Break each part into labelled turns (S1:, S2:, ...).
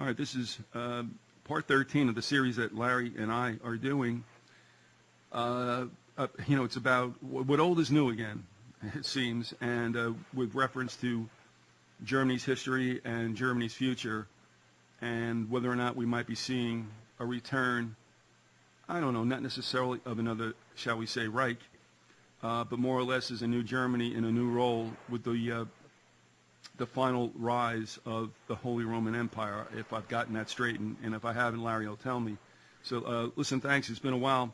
S1: All right, this is part 13 of the series that Larry and I are doing. It's about what old is new again, it seems, and with reference to Germany's history and Germany's future, and whether or not we might be seeing a return, I don't know, not necessarily of another, shall we say, Reich, but more or less as a new Germany in a new role with the final rise of the Holy Roman Empire, if I've gotten that straight, and if I haven't, Larry will tell me. So listen, thanks. It's been a while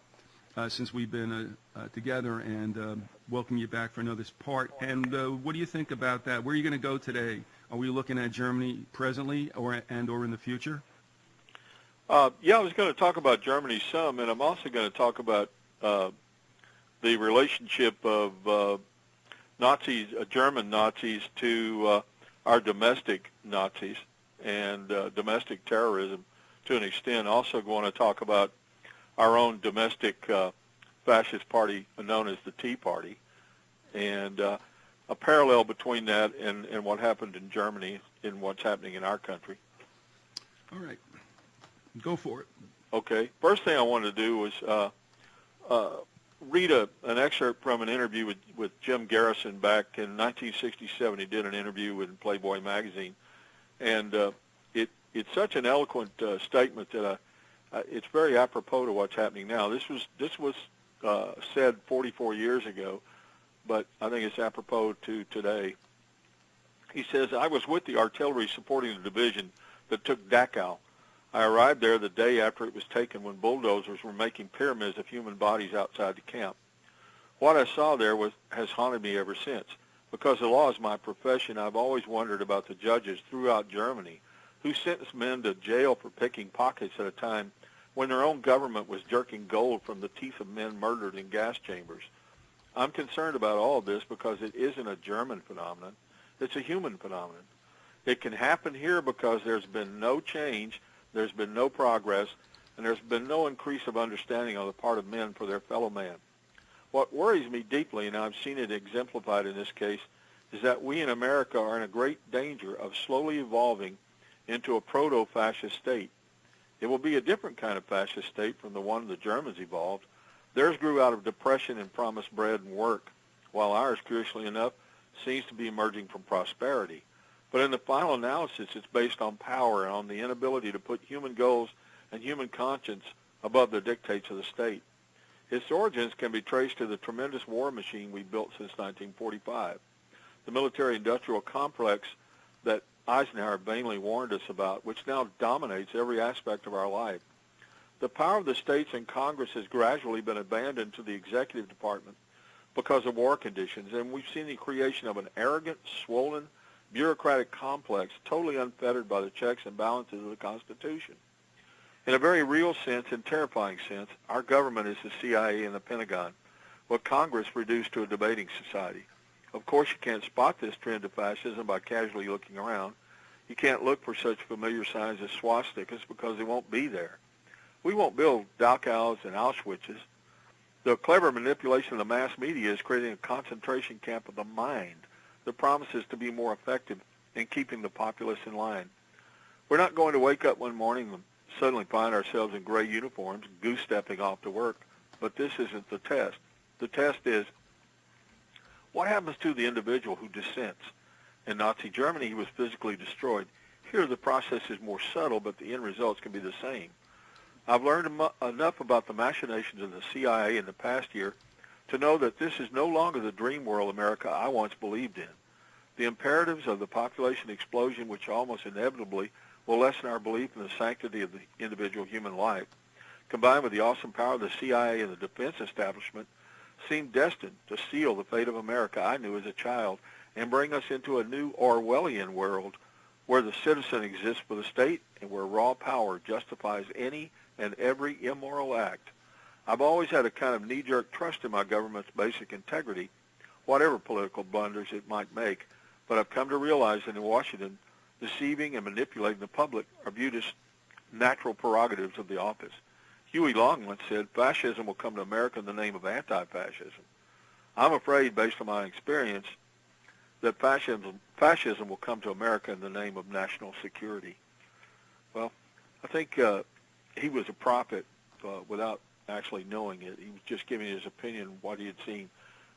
S1: since we've been together, and welcome you back for another part. And what do you think about that? Where are you going to go today? Are we looking at Germany presently or in the future?
S2: Yeah, I was going to talk about Germany some, and I'm also going to talk about the relationship of Nazis, German Nazis, to our domestic Nazis and domestic terrorism to an extent. Also going to talk about our own domestic fascist party known as the Tea Party, and a parallel between that and what happened in Germany and what's happening in our country.
S1: All right. Go for it.
S2: Okay. First thing I wanted to do was read an excerpt from an interview with Jim Garrison back in 1967. He did an interview with Playboy magazine, and it's such an eloquent statement that it's very apropos to what's happening now. This was said 44 years ago, but I think it's apropos to today. He says, "I was with the artillery supporting the division that took Dachau. I arrived there the day after it was taken when bulldozers were making pyramids of human bodies outside the camp. What I saw there has haunted me ever since. Because the law is my profession, I've always wondered about the judges throughout Germany who sentenced men to jail for picking pockets at a time when their own government was jerking gold from the teeth of men murdered in gas chambers. I'm concerned about all of this because it isn't a German phenomenon. It's a human phenomenon. It can happen here because there's been no change, there's been no progress, and there's been no increase of understanding on the part of men for their fellow man. What worries me deeply, and I've seen it exemplified in this case, is that we in America are in a great danger of slowly evolving into a proto-fascist state. It will be a different kind of fascist state from the one the Germans evolved. Theirs grew out of depression and promised bread and work, while ours, curiously enough, seems to be emerging from prosperity. But in the final analysis, it's based on power and on the inability to put human goals and human conscience above the dictates of the state. Its origins can be traced to the tremendous war machine we built since 1945, the military-industrial complex that Eisenhower vainly warned us about, which now dominates every aspect of our life. The power of the states and Congress has gradually been abandoned to the executive department because of war conditions, and we've seen the creation of an arrogant, swollen, bureaucratic complex totally unfettered by the checks and balances of the Constitution. In a very real sense and terrifying sense, our government is the CIA and the Pentagon, what Congress reduced to a debating society. Of course, you can't spot this trend of fascism by casually looking around. You can't look for such familiar signs as swastikas because they won't be there. We won't build Dachau's and Auschwitzes. The clever manipulation of the mass media is creating a concentration camp of the mind that promises to be more effective in keeping the populace in line. We're not going to wake up one morning and suddenly find ourselves in gray uniforms, goose-stepping off to work, but this isn't the test. The test is, what happens to the individual who dissents? In Nazi Germany, he was physically destroyed. Here, the process is more subtle, but the end results can be the same. I've learned enough about the machinations of the CIA in the past year to know that this is no longer the dream world America I once believed in. The imperatives of the population explosion, which almost inevitably will lessen our belief in the sanctity of the individual human life, combined with the awesome power of the CIA and the defense establishment, seem destined to seal the fate of America I knew as a child and bring us into a new Orwellian world where the citizen exists for the state and where raw power justifies any and every immoral act. I've always had a kind of knee-jerk trust in my government's basic integrity, whatever political blunders it might make, but I've come to realize that in Washington, deceiving and manipulating the public are viewed as natural prerogatives of the office. Huey Long once said, fascism will come to America in the name of anti-fascism. I'm afraid, based on my experience, that fascism will come to America in the name of national security. Well, I think he was a prophet without actually knowing it. He was just giving his opinion of what he had seen.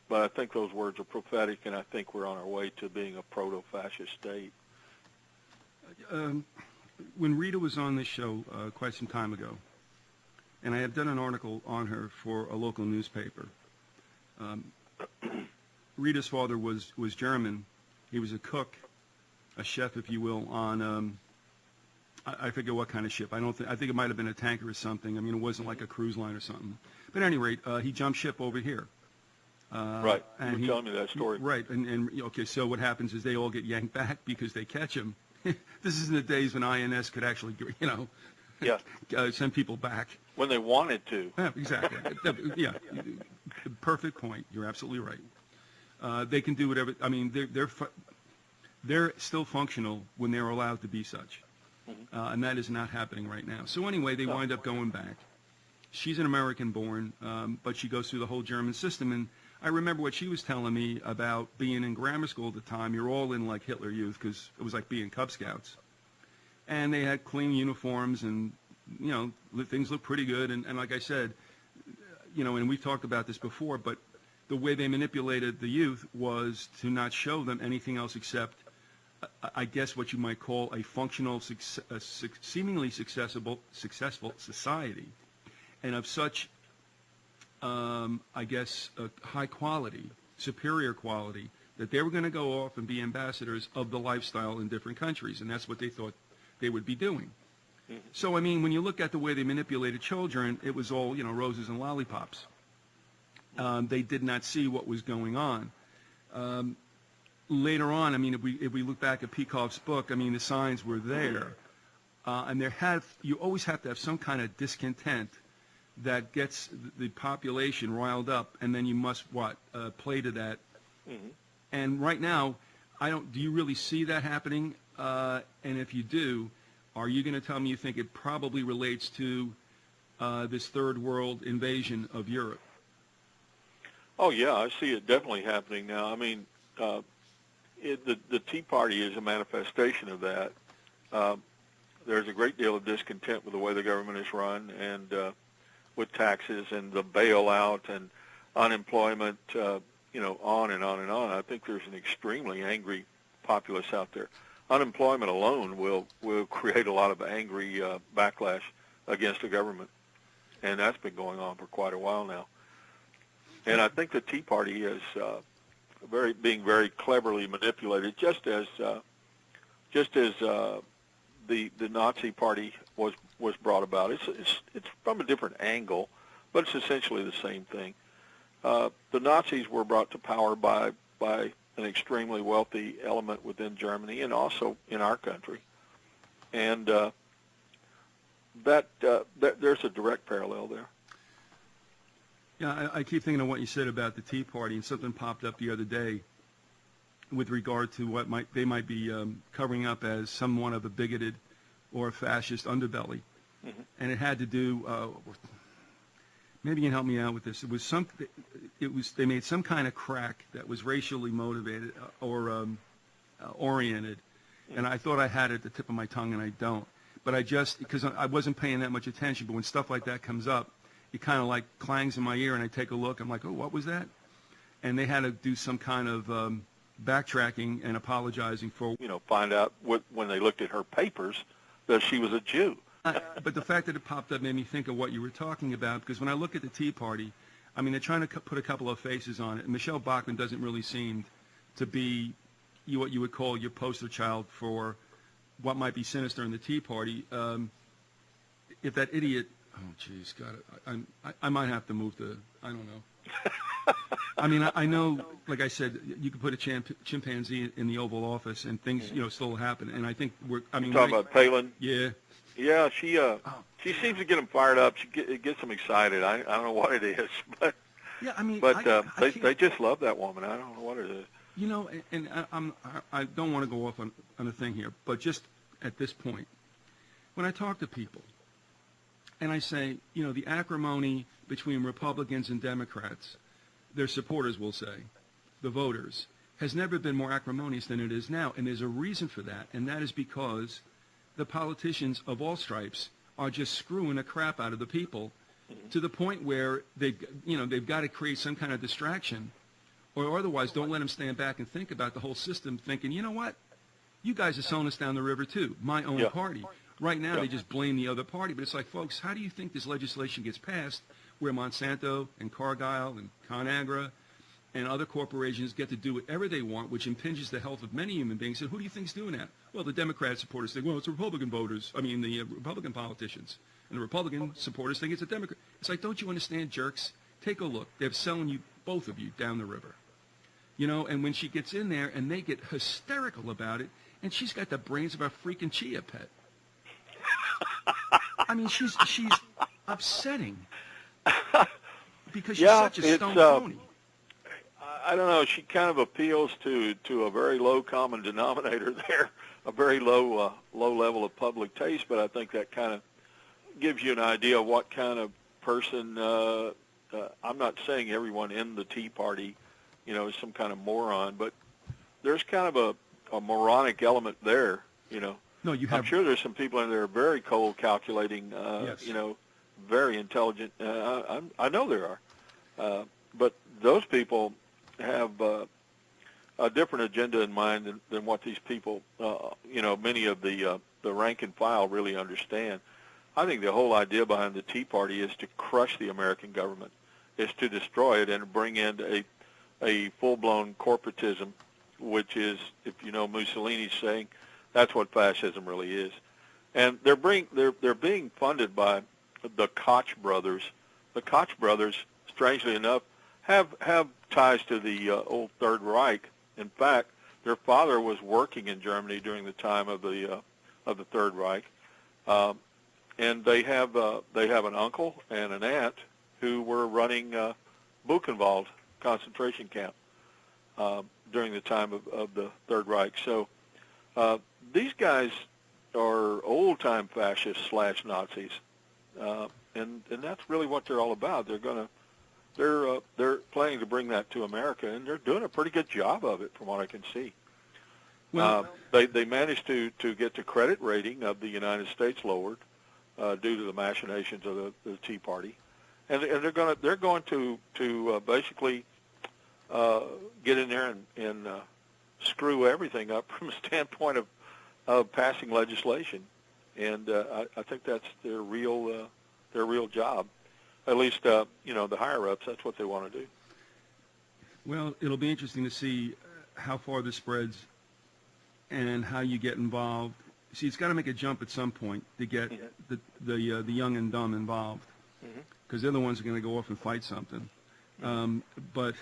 S2: But I think those words are prophetic, and I think we're on our way to being a proto-fascist state.
S1: When Rita was on this show quite some time ago, and I had done an article on her for a local newspaper, Rita's father was German. He was a cook, a chef, if you will, on I forget what kind of ship. I think it might have been a tanker or something. I mean, it wasn't like a cruise line or something. But at any rate, he jumped ship over here.
S2: Right. You were telling me that story.
S1: Right. And okay, so what happens is they all get yanked back because they catch him. This is in the days when INS could actually,
S2: Yeah.
S1: Send people back.
S2: When they wanted to.
S1: Yeah, exactly. Yeah. Perfect point. You're absolutely right. They can do whatever. I mean, they're still functional when they're allowed to be such.
S2: Mm-hmm.
S1: And that is not happening right now. So anyway, they wind up going back. She's an American-born, but she goes through the whole German system. And I remember what she was telling me about being in grammar school at the time. You're all in like Hitler Youth because it was like being Cub Scouts. And they had clean uniforms and, things looked pretty good. And like I said, and we've talked about this before, but the way they manipulated the youth was to not show them anything else except, I guess, what you might call a functional, seemingly successful society, and of such, I guess, high quality, superior quality, that they were going to go off and be ambassadors of the lifestyle in different countries, and that's what they thought they would be doing. Mm-hmm. So, I mean, when you look at the way they manipulated children, it was all, roses and lollipops. They did not see what was going on. Later on, I mean, if we look back at Peikoff's book, I mean, the signs were there. And you always have to have some kind of discontent that gets the population riled up, and then you must, play to that. Mm-hmm. And right now, do you really see that happening? And if you do, are you going to tell me you think it probably relates to this third world invasion of Europe?
S2: Oh, yeah, I see it definitely happening now. I mean, the Tea Party is a manifestation of that. There's a great deal of discontent with the way the government is run and with taxes and the bailout and unemployment, on and on and on. I think there's an extremely angry populace out there. Unemployment alone will create a lot of angry backlash against the government, and that's been going on for quite a while now. And I think the Tea Party is being very cleverly manipulated, just as the Nazi Party was brought about. It's from a different angle, but it's essentially the same thing. The Nazis were brought to power by an extremely wealthy element within Germany and also in our country, and there's a direct parallel there.
S1: Yeah, I keep thinking of what you said about the Tea Party, and something popped up the other day with regard to what they might be covering up as somewhat of a bigoted or a fascist underbelly. Mm-hmm. And it had to do, maybe you can help me out with this. They made some kind of crack that was racially motivated or oriented, mm-hmm. and I thought I had it at the tip of my tongue, and I don't. But because I wasn't paying that much attention, but when stuff like that comes up, it kind of like clangs in my ear, and I take a look. I'm like, oh, what was that? And they had to do some kind of backtracking and apologizing for.
S2: Find out when they looked at her papers that she was a Jew.
S1: But the fact that it popped up made me think of what you were talking about, because when I look at the Tea Party, I mean, they're trying to put a couple of faces on it. And Michelle Bachmann doesn't really seem to be what you would call your poster child for what might be sinister in the Tea Party. If that idiot... Oh, geez, God, I might have to move to, I don't know. I mean, I know, like I said, you could put a chimpanzee in the Oval Office and things, still happen. And I think
S2: You're talking about Palin?
S1: Yeah.
S2: Yeah, she seems to get them fired up. It gets them excited. I don't know what it is, but
S1: yeah, I mean,
S2: they just love that woman. I don't know what it is.
S1: And I don't want to go off on a thing here, but just at this point, when I talk to people, and I say, the acrimony between Republicans and Democrats, their supporters will say, the voters, has never been more acrimonious than it is now. And there's a reason for that, and that is because the politicians of all stripes are just screwing the crap out of the people to the point where they've got to create some kind of distraction, or otherwise don't let them stand back and think about the whole system, thinking, you know what, you guys are selling us down the river too, my own
S2: Yeah.
S1: party. Right now
S2: Yeah.
S1: they just blame the other party, but it's like, folks, how do you think this legislation gets passed where Monsanto and Cargill and ConAgra and other corporations get to do whatever they want, which impinges the health of many human beings? And who do you think's doing that? Well, the Democrat supporters think, well, it's the Republican voters. I mean, the Republican politicians. And the Republican supporters think it's a Democrat. It's like, don't you understand, jerks? Take a look. They're selling you, both of you, down the river. You know, and when she gets in there and they get hysterical about it, and she's got the brains of a freaking chia pet. I mean, she's upsetting because she's such a stone phony.
S2: I don't know. She kind of appeals to a very low common denominator there, a very low level of public taste. But I think that kind of gives you an idea of what kind of person. I'm not saying everyone in the Tea Party, is some kind of moron, but there's kind of a moronic element there.
S1: No, you have.
S2: I'm sure there's some people in there very cold, calculating.
S1: Yes.
S2: Very intelligent. I know there are, but those people have a different agenda in mind than what these people, many of the rank and file really understand. I think the whole idea behind the Tea Party is to crush the American government, is to destroy it and bring in a full-blown corporatism, which is, if you know Mussolini's saying, that's what fascism really is. And they're being funded by the Koch brothers. The Koch brothers, strangely enough, have ties to the old Third Reich. In fact, their father was working in Germany during the time of the Third Reich, and they have an uncle and an aunt who were running Buchenwald concentration camp during the time of the Third Reich. So these guys are old-time fascists / Nazis, and that's really what they're all about. They're planning to bring that to America, and they're doing a pretty good job of it, from what I can see.
S1: Well,
S2: they managed to get the credit rating of the United States lowered due to the machinations of the Tea Party, and they're going to basically get in there and screw everything up from a standpoint of passing legislation, and I think that's their real job. At least, the higher ups, that's what they want to do.
S1: Well, it'll be interesting to see how far this spreads and how you get involved. See, it's got to make a jump at some point to get the young and dumb involved, because they're the ones who are going to go off and fight something. But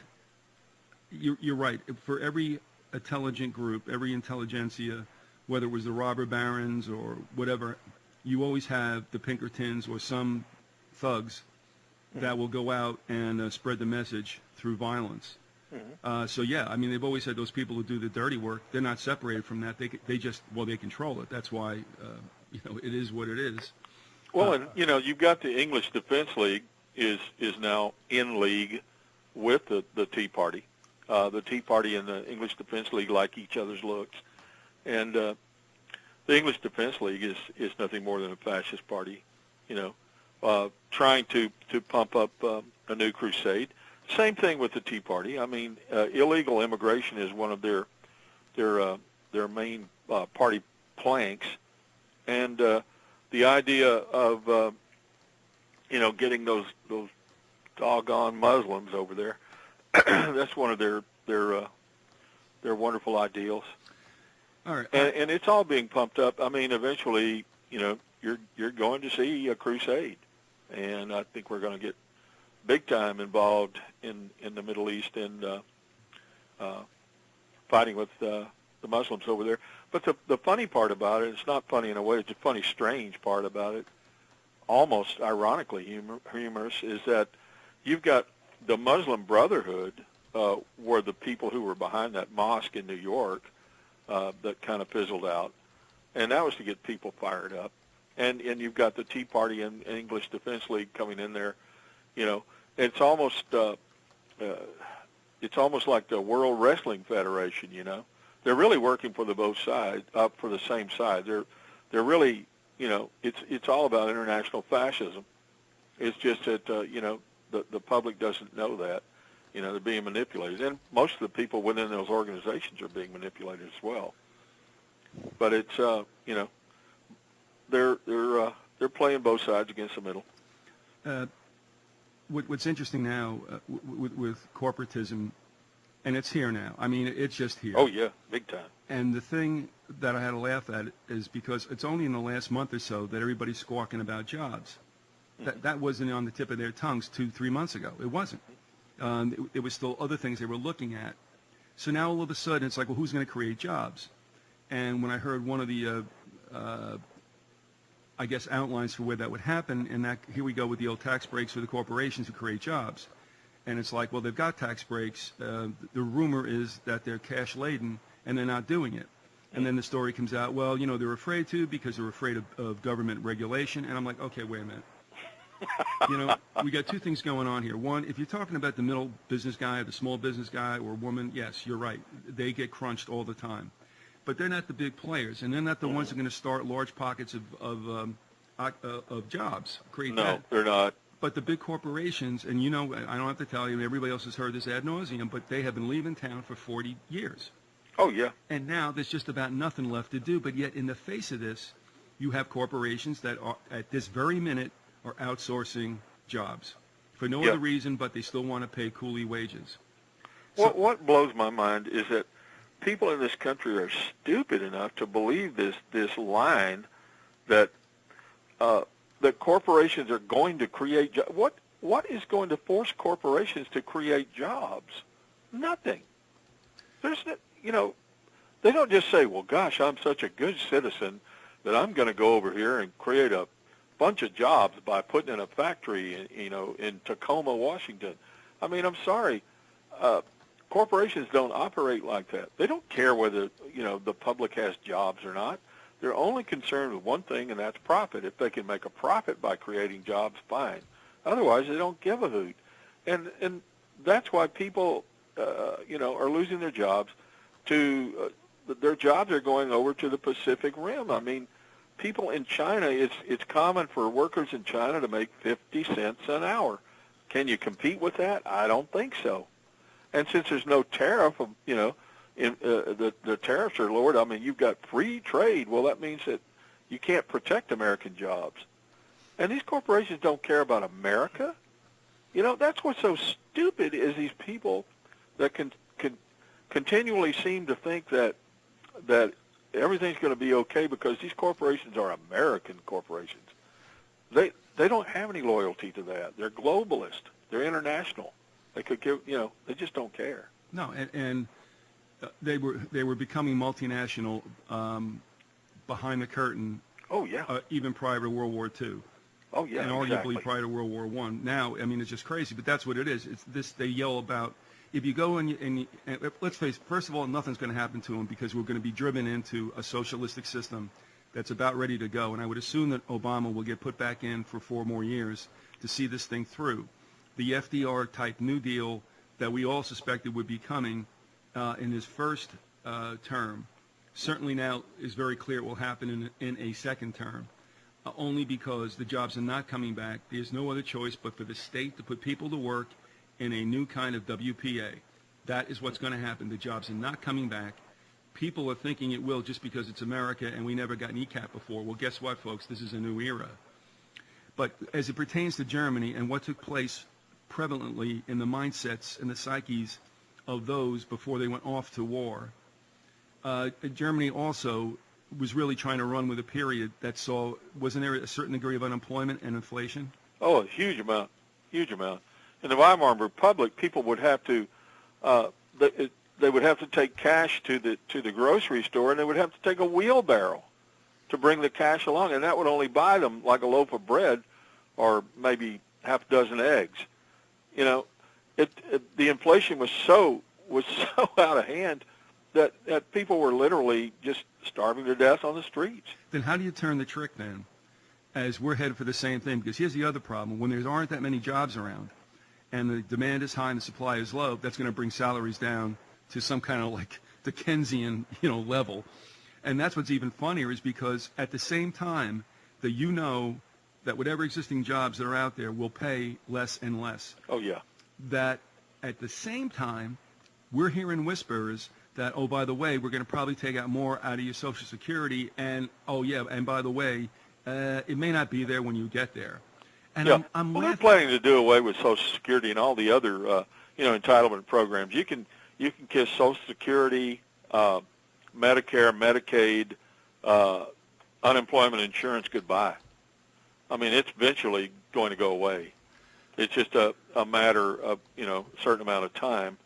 S1: you're right. For every intelligent group, every intelligentsia, whether it was the robber barons or whatever, you always have the Pinkertons or some thugs that will go out and spread the message through violence. So yeah, I mean, they've always had those people who do the dirty work. They're not separated from that. They control it. That's why, it is what it is.
S2: Well, and you've got the English Defense League is now in league with the Tea Party. The Tea Party and the English Defense League like each other's looks, and the English Defense League is nothing more than a fascist party, trying to pump up a new crusade. Same thing with the Tea Party. I mean, illegal immigration is one of their main party planks, and the idea of getting those doggone Muslims over there, that's one of their wonderful ideals.
S1: All right,
S2: and it's all being pumped up. I mean, eventually, you're going to see a crusade, and I think we're going to get big time involved in the Middle East and fighting with the Muslims over there. But the funny part about it, it's not funny in a way, it's a funny, strange part about it, almost ironically humorous, is that you've got the Muslim Brotherhood were the people who were behind that mosque in New York that kind of fizzled out, and that was to get people fired up. And you've got the Tea Party and English Defense League coming in there. It's almost like the World Wrestling Federation. They're really working for both sides, for the same side. they're really, it's all about international fascism. It's just that, the public doesn't know that. They're being manipulated. And most of the people within those organizations are being manipulated as well. But it's, they're playing both sides against the middle.
S1: What's interesting now with corporatism, and it's here now. I mean, it's just here.
S2: Oh, yeah, big time.
S1: And the thing that I had to laugh at is because it's only in the last month or so that everybody's squawking about jobs. That wasn't on the tip of their tongues 2-3 months ago. It wasn't. It was still other things they were looking at. So now all of a sudden it's like, well, who's going to create jobs? And when I heard one of the, I guess, outlines for where that would happen, and that here we go with the old tax breaks for the corporations who create jobs. And it's like, well, they've got tax breaks. The rumor is that they're cash laden and they're not doing it. And then the story comes out, well, they're afraid to because they're afraid of government regulation. And I'm like, okay, wait a minute. We got two things going on here. One, if you're talking about the middle business guy, or the small business guy or woman, yes, you're right. They get crunched all the time. But they're not the big players, and they're not the ones that are going to start large pockets of jobs.
S2: No, they're not.
S1: But the big corporations, and I don't have to tell you, everybody else has heard this ad nauseum, but they have been leaving town for 40 years.
S2: Oh, yeah.
S1: And now there's just about nothing left to do. But yet in the face of this, you have corporations that are, at this very minute, are outsourcing jobs for no other reason, but they still want to pay coolie wages.
S2: What blows my mind is that people in this country are stupid enough to believe this line that that corporations are going to create jobs. What is going to force corporations to create jobs? Nothing. There's they don't just say, well, gosh, I'm such a good citizen that I'm going to go over here and create a bunch of jobs by putting in a factory, in Tacoma, Washington. I mean, I'm sorry. Corporations don't operate like that. They don't care whether, the public has jobs or not. They're only concerned with one thing, and that's profit. If they can make a profit by creating jobs, fine. Otherwise, they don't give a hoot. And that's why people, are losing their jobs their jobs are going over to the Pacific Rim. I mean, people in China, it's common for workers in China to make 50 cents an hour. Can you compete with that? I don't think so. And since there's no tariff, the tariffs are lowered. I mean, you've got free trade. Well, that means that you can't protect American jobs. And these corporations don't care about America. That's what's so stupid is these people that can continually seem to think that everything's going to be okay because these corporations are American corporations. They don't have any loyalty to that. They're globalist. They're international. They could give, they just don't care.
S1: No, and they were becoming multinational behind the curtain.
S2: Oh yeah.
S1: Even prior to World War II.
S2: Oh yeah.
S1: And arguably prior to World War I. Now, I mean, it's just crazy, but that's what it is. It's this. They yell about. If you go and let's face it, first of all, nothing's going to happen to them because we're going to be driven into a socialistic system that's about ready to go. And I would assume that Obama will get put back in for 4 more years to see this thing through. The FDR-type New Deal that we all suspected would be coming in his first term certainly now is very clear it will happen in a second term, only because the jobs are not coming back. There's no other choice but for the state to put people to work in a new kind of WPA. That is what's going to happen. The jobs are not coming back. People are thinking it will just because it's America and we never got an ECAP before. Well, guess what, folks? This is a new era. But as it pertains to Germany and what took place prevalently in the mindsets and the psyches of those before they went off to war, Germany also was really trying to run with a period that saw, wasn't there a certain degree of unemployment and inflation?
S2: Oh, a huge amount. In the Weimar Republic, people would have to, they would have to take cash to the grocery store, and they would have to take a wheelbarrow to bring the cash along, and that would only buy them like a loaf of bread or maybe half a dozen eggs. The inflation was so out of hand that people were literally just starving to death on the streets.
S1: Then how do you turn the trick then, as we're headed for the same thing? Because here's the other problem. When there aren't that many jobs around and the demand is high and the supply is low, that's going to bring salaries down to some kind of like Dickensian, level. And that's what's even funnier is because at the same time that that whatever existing jobs that are out there will pay less and less,
S2: Oh, yeah.
S1: that at the same time we're hearing whispers that, oh, by the way, we're going to probably take out more out of your Social Security, and, oh, yeah, and by the way, it may not be there when you get there. And
S2: Yeah.
S1: I'm
S2: Well, they're
S1: laughing.
S2: planning to do away with Social Security and all the other, entitlement programs. You can kiss Social Security, Medicare, Medicaid, unemployment insurance goodbye. I mean, it's eventually going to go away. It's just a matter of, a certain amount of time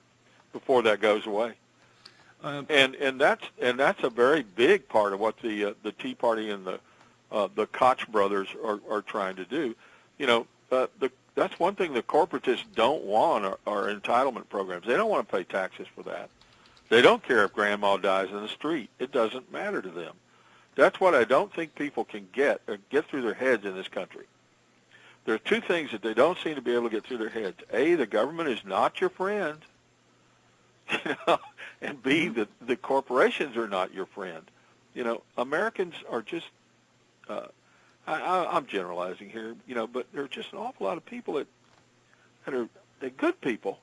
S2: before that goes away. And that's a very big part of what the Tea Party and the Koch brothers are trying to do. That's one thing the corporatists don't want are entitlement programs. They don't want to pay taxes for that. They don't care if grandma dies in the street. It doesn't matter to them. That's what I don't think people can get through their heads in this country. There are two things that they don't seem to be able to get through their heads. A, the government is not your friend. And B, the corporations are not your friend. Americans are just, I'm generalizing here, but there are just an awful lot of people that they're good people,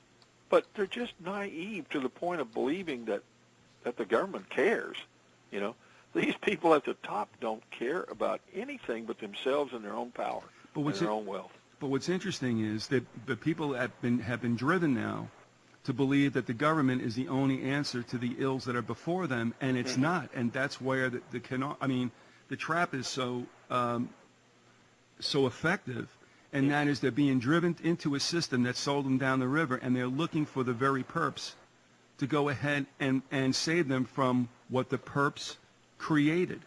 S2: but they're just naive to the point of believing that the government cares. These people at the top don't care about anything but themselves and their own power and their own wealth.
S1: But what's interesting is that the people have been driven now to believe that the government is the only answer to the ills that are before them, and it's not. And that's where the trap is so effective, and that is they're being driven into a system that sold them down the river, and they're looking for the very perps to go ahead and save them from what the perps created.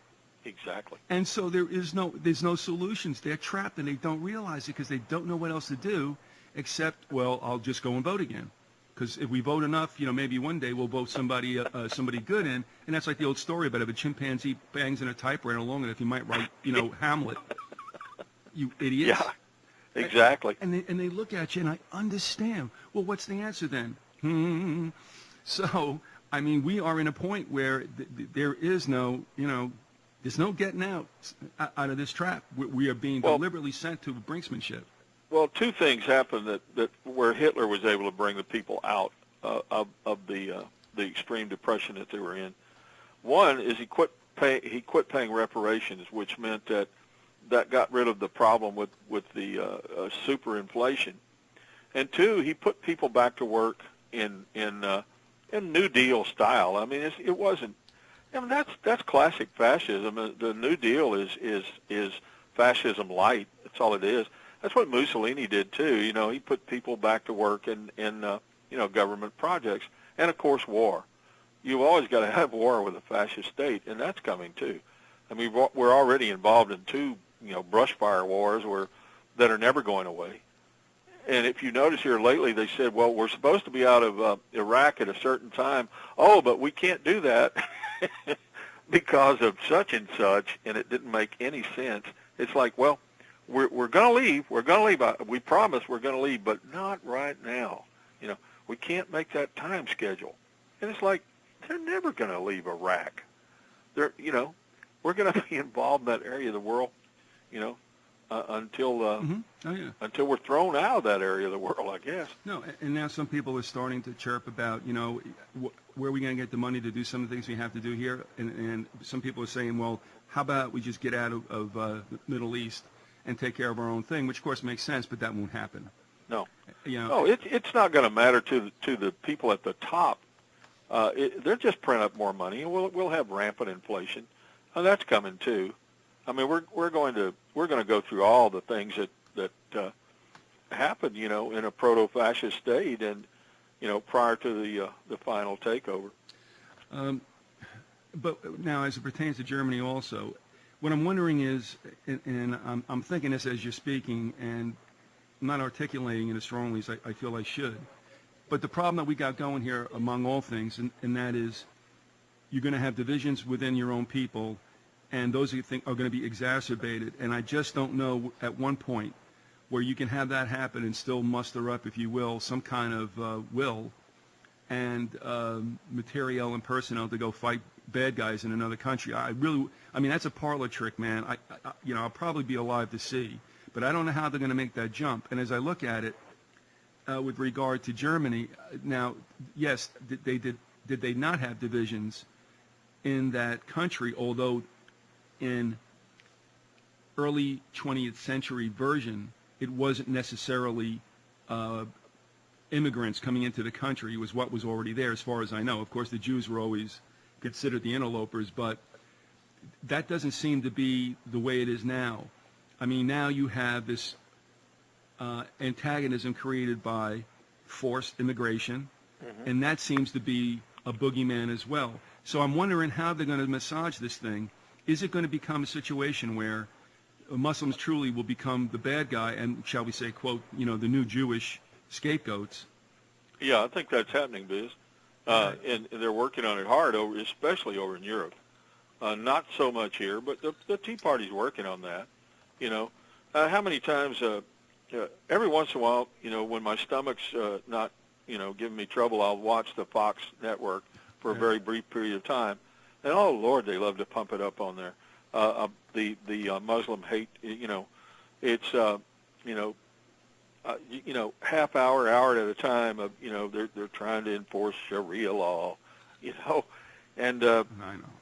S2: Exactly.
S1: And so there's no solutions. They're trapped, and they don't realize it because they don't know what else to do except, well, I'll just go and vote again. Because if we vote enough, maybe one day we'll vote somebody good in, and that's like the old story about if a chimpanzee bangs in a typewriter long enough, you might write, Hamlet. You idiots.
S2: Yeah, exactly.
S1: And they look at you, and I understand. Well, what's the answer then? So, we are in a point where there is no, there's no getting out of this trap. We are being deliberately sent to brinksmanship.
S2: Well, two things happened that where Hitler was able to bring the people out of the extreme depression that they were in. One is he quit paying reparations, which meant that got rid of the problem with the superinflation. And two, he put people back to work in New Deal style. It wasn't. That's classic fascism. The New Deal is fascism light. That's all it is. That's what Mussolini did too. He put people back to work in government projects, and of course war. You've always got to have war with a fascist state, and that's coming too. We're already involved in two brush fire wars that are never going away. And if you notice here lately, they said, well, we're supposed to be out of Iraq at a certain time. Oh, but we can't do that because of such and such, and it didn't make any sense. It's like, well, we're going to leave. We're going to leave. We promise we're going to leave, but not right now. We can't make that time schedule. And it's like they're never going to leave Iraq. We're going to be involved in that area of the world, until until we're thrown out of that area of the world, I guess.
S1: No, and now some people are starting to chirp about, where are we going to get the money to do some of the things we have to do here? And some people are saying, well, how about we just get out of the Middle East and take care of our own thing, which of course makes sense, but that won't happen.
S2: No. No, it's not going to matter to the people at the top. They're just print up more money, and we'll have rampant inflation. And that's coming too. We're going to go through all the things that happen, in a proto-fascist state, and prior to the final takeover.
S1: But now, as it pertains to Germany, also, what I'm wondering is, and I'm thinking this as you're speaking, and I'm not articulating it as strongly as I feel I should. But the problem that we got going here, among all things, and that is, you're going to have divisions within your own people, and those you think are going to be exacerbated. And I just don't know at one point where you can have that happen and still muster up, if you will, some kind of will and materiel and personnel to go fight bad guys in another country. I mean, that's a parlor trick, man. I'll probably be alive to see, but I don't know how they're going to make that jump. And as I look at it, with regard to Germany, now, yes, did they not have divisions in that country? Although, in early 20th century version, it wasn't necessarily immigrants coming into the country. It was what was already there, as far as I know. Of course, the Jews were always considered the interlopers, but that doesn't seem to be the way it is now. I mean, now you have this antagonism created by forced immigration, and that seems to be a boogeyman as well. So I'm wondering how they're going to massage this thing. Is it going to become a situation where Muslims truly will become the bad guy and, shall we say, quote, the new Jewish scapegoats?
S2: Yeah, I think that's happening, Biz. And they're working on it hard, especially over in Europe. Not so much here, but the Tea Party's working on that. How many times, every once in a while, when my stomach's not, giving me trouble, I'll watch the Fox network for a very brief period of time. And, oh, Lord, they love to pump it up on there. The Muslim hate, it's, half hour at a time of, they're trying to enforce Sharia law, and
S1: I know.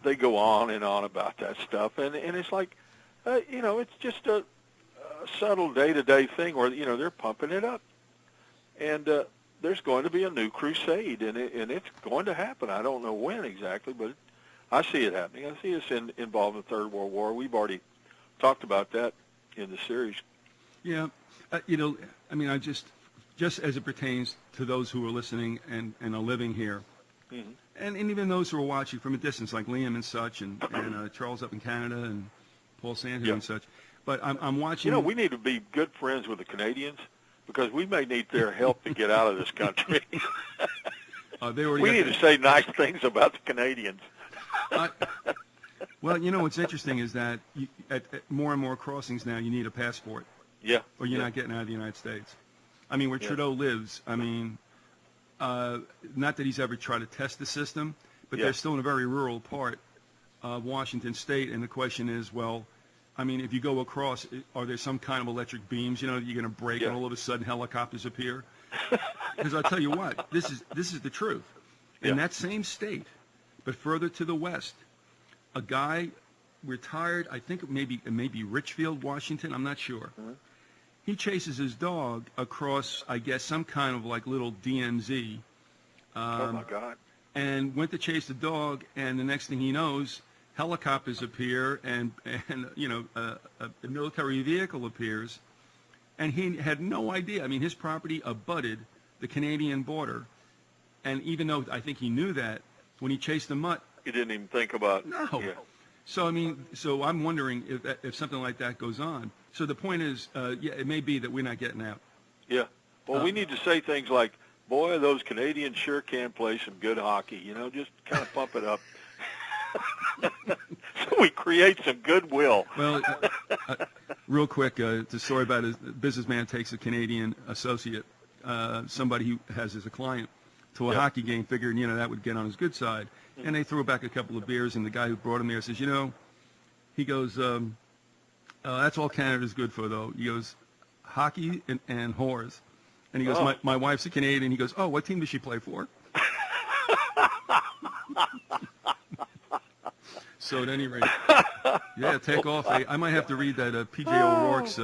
S2: they go on and on about that stuff. And it's like, it's just a subtle day-to-day thing where, they're pumping it up. And there's going to be a new crusade, and it's going to happen. I don't know when exactly, but I see it happening. I see us involved in the Third World War. We've already talked about that in the series.
S1: Yeah. I mean, I just as it pertains to those who are listening and are living here, and even those who are watching from a distance, like Liam and such, and Charles up in Canada, and Paul Sanders and such. But I'm watching.
S2: We need to be good friends with the Canadians because we may need their help to get out of this country. We need to say nice things about the Canadians.
S1: Well, what's interesting is that at more and more crossings now, you need a passport.
S2: Yeah.
S1: Or you're not getting out of the United States. I mean, where Trudeau lives, I mean, not that he's ever tried to test the system, but they're still in a very rural part of Washington State, and the question is, well, I mean, if you go across, are there some kind of electric beams, that you're going to break, and all of a sudden helicopters appear? Because I'll tell you what, this is the truth. In that same state, but further to the west, a guy retired, I think it may be Richfield, Washington, I'm not sure. He chases his dog across, I guess, some kind of like little DMZ.
S2: Oh, my God.
S1: And went to chase the dog, and the next thing he knows, helicopters appear, and a military vehicle appears, and he had no idea. I mean, his property abutted the Canadian border, and even though I think he knew that, when he chased the mutt,
S2: he didn't even think about.
S1: No.
S2: Yeah.
S1: So I'm wondering if something like that goes on. So the point is, it may be that we're not getting out.
S2: Yeah. Well, we need to say things like, "Boy, those Canadians sure can play some good hockey." Just kind of pump it up. So we create some goodwill.
S1: Well, real quick, it's a story about a businessman takes a Canadian associate, somebody he has as a client, to a hockey game, figuring, that would get on his good side. And they threw back a couple of beers, and the guy who brought him there says, he goes, that's all Canada's good for, though. He goes, hockey and whores. And he goes, my wife's a Canadian. He goes, oh, what team does she play for? So at any rate, take off. I might have to read that P.J. O'Rourke's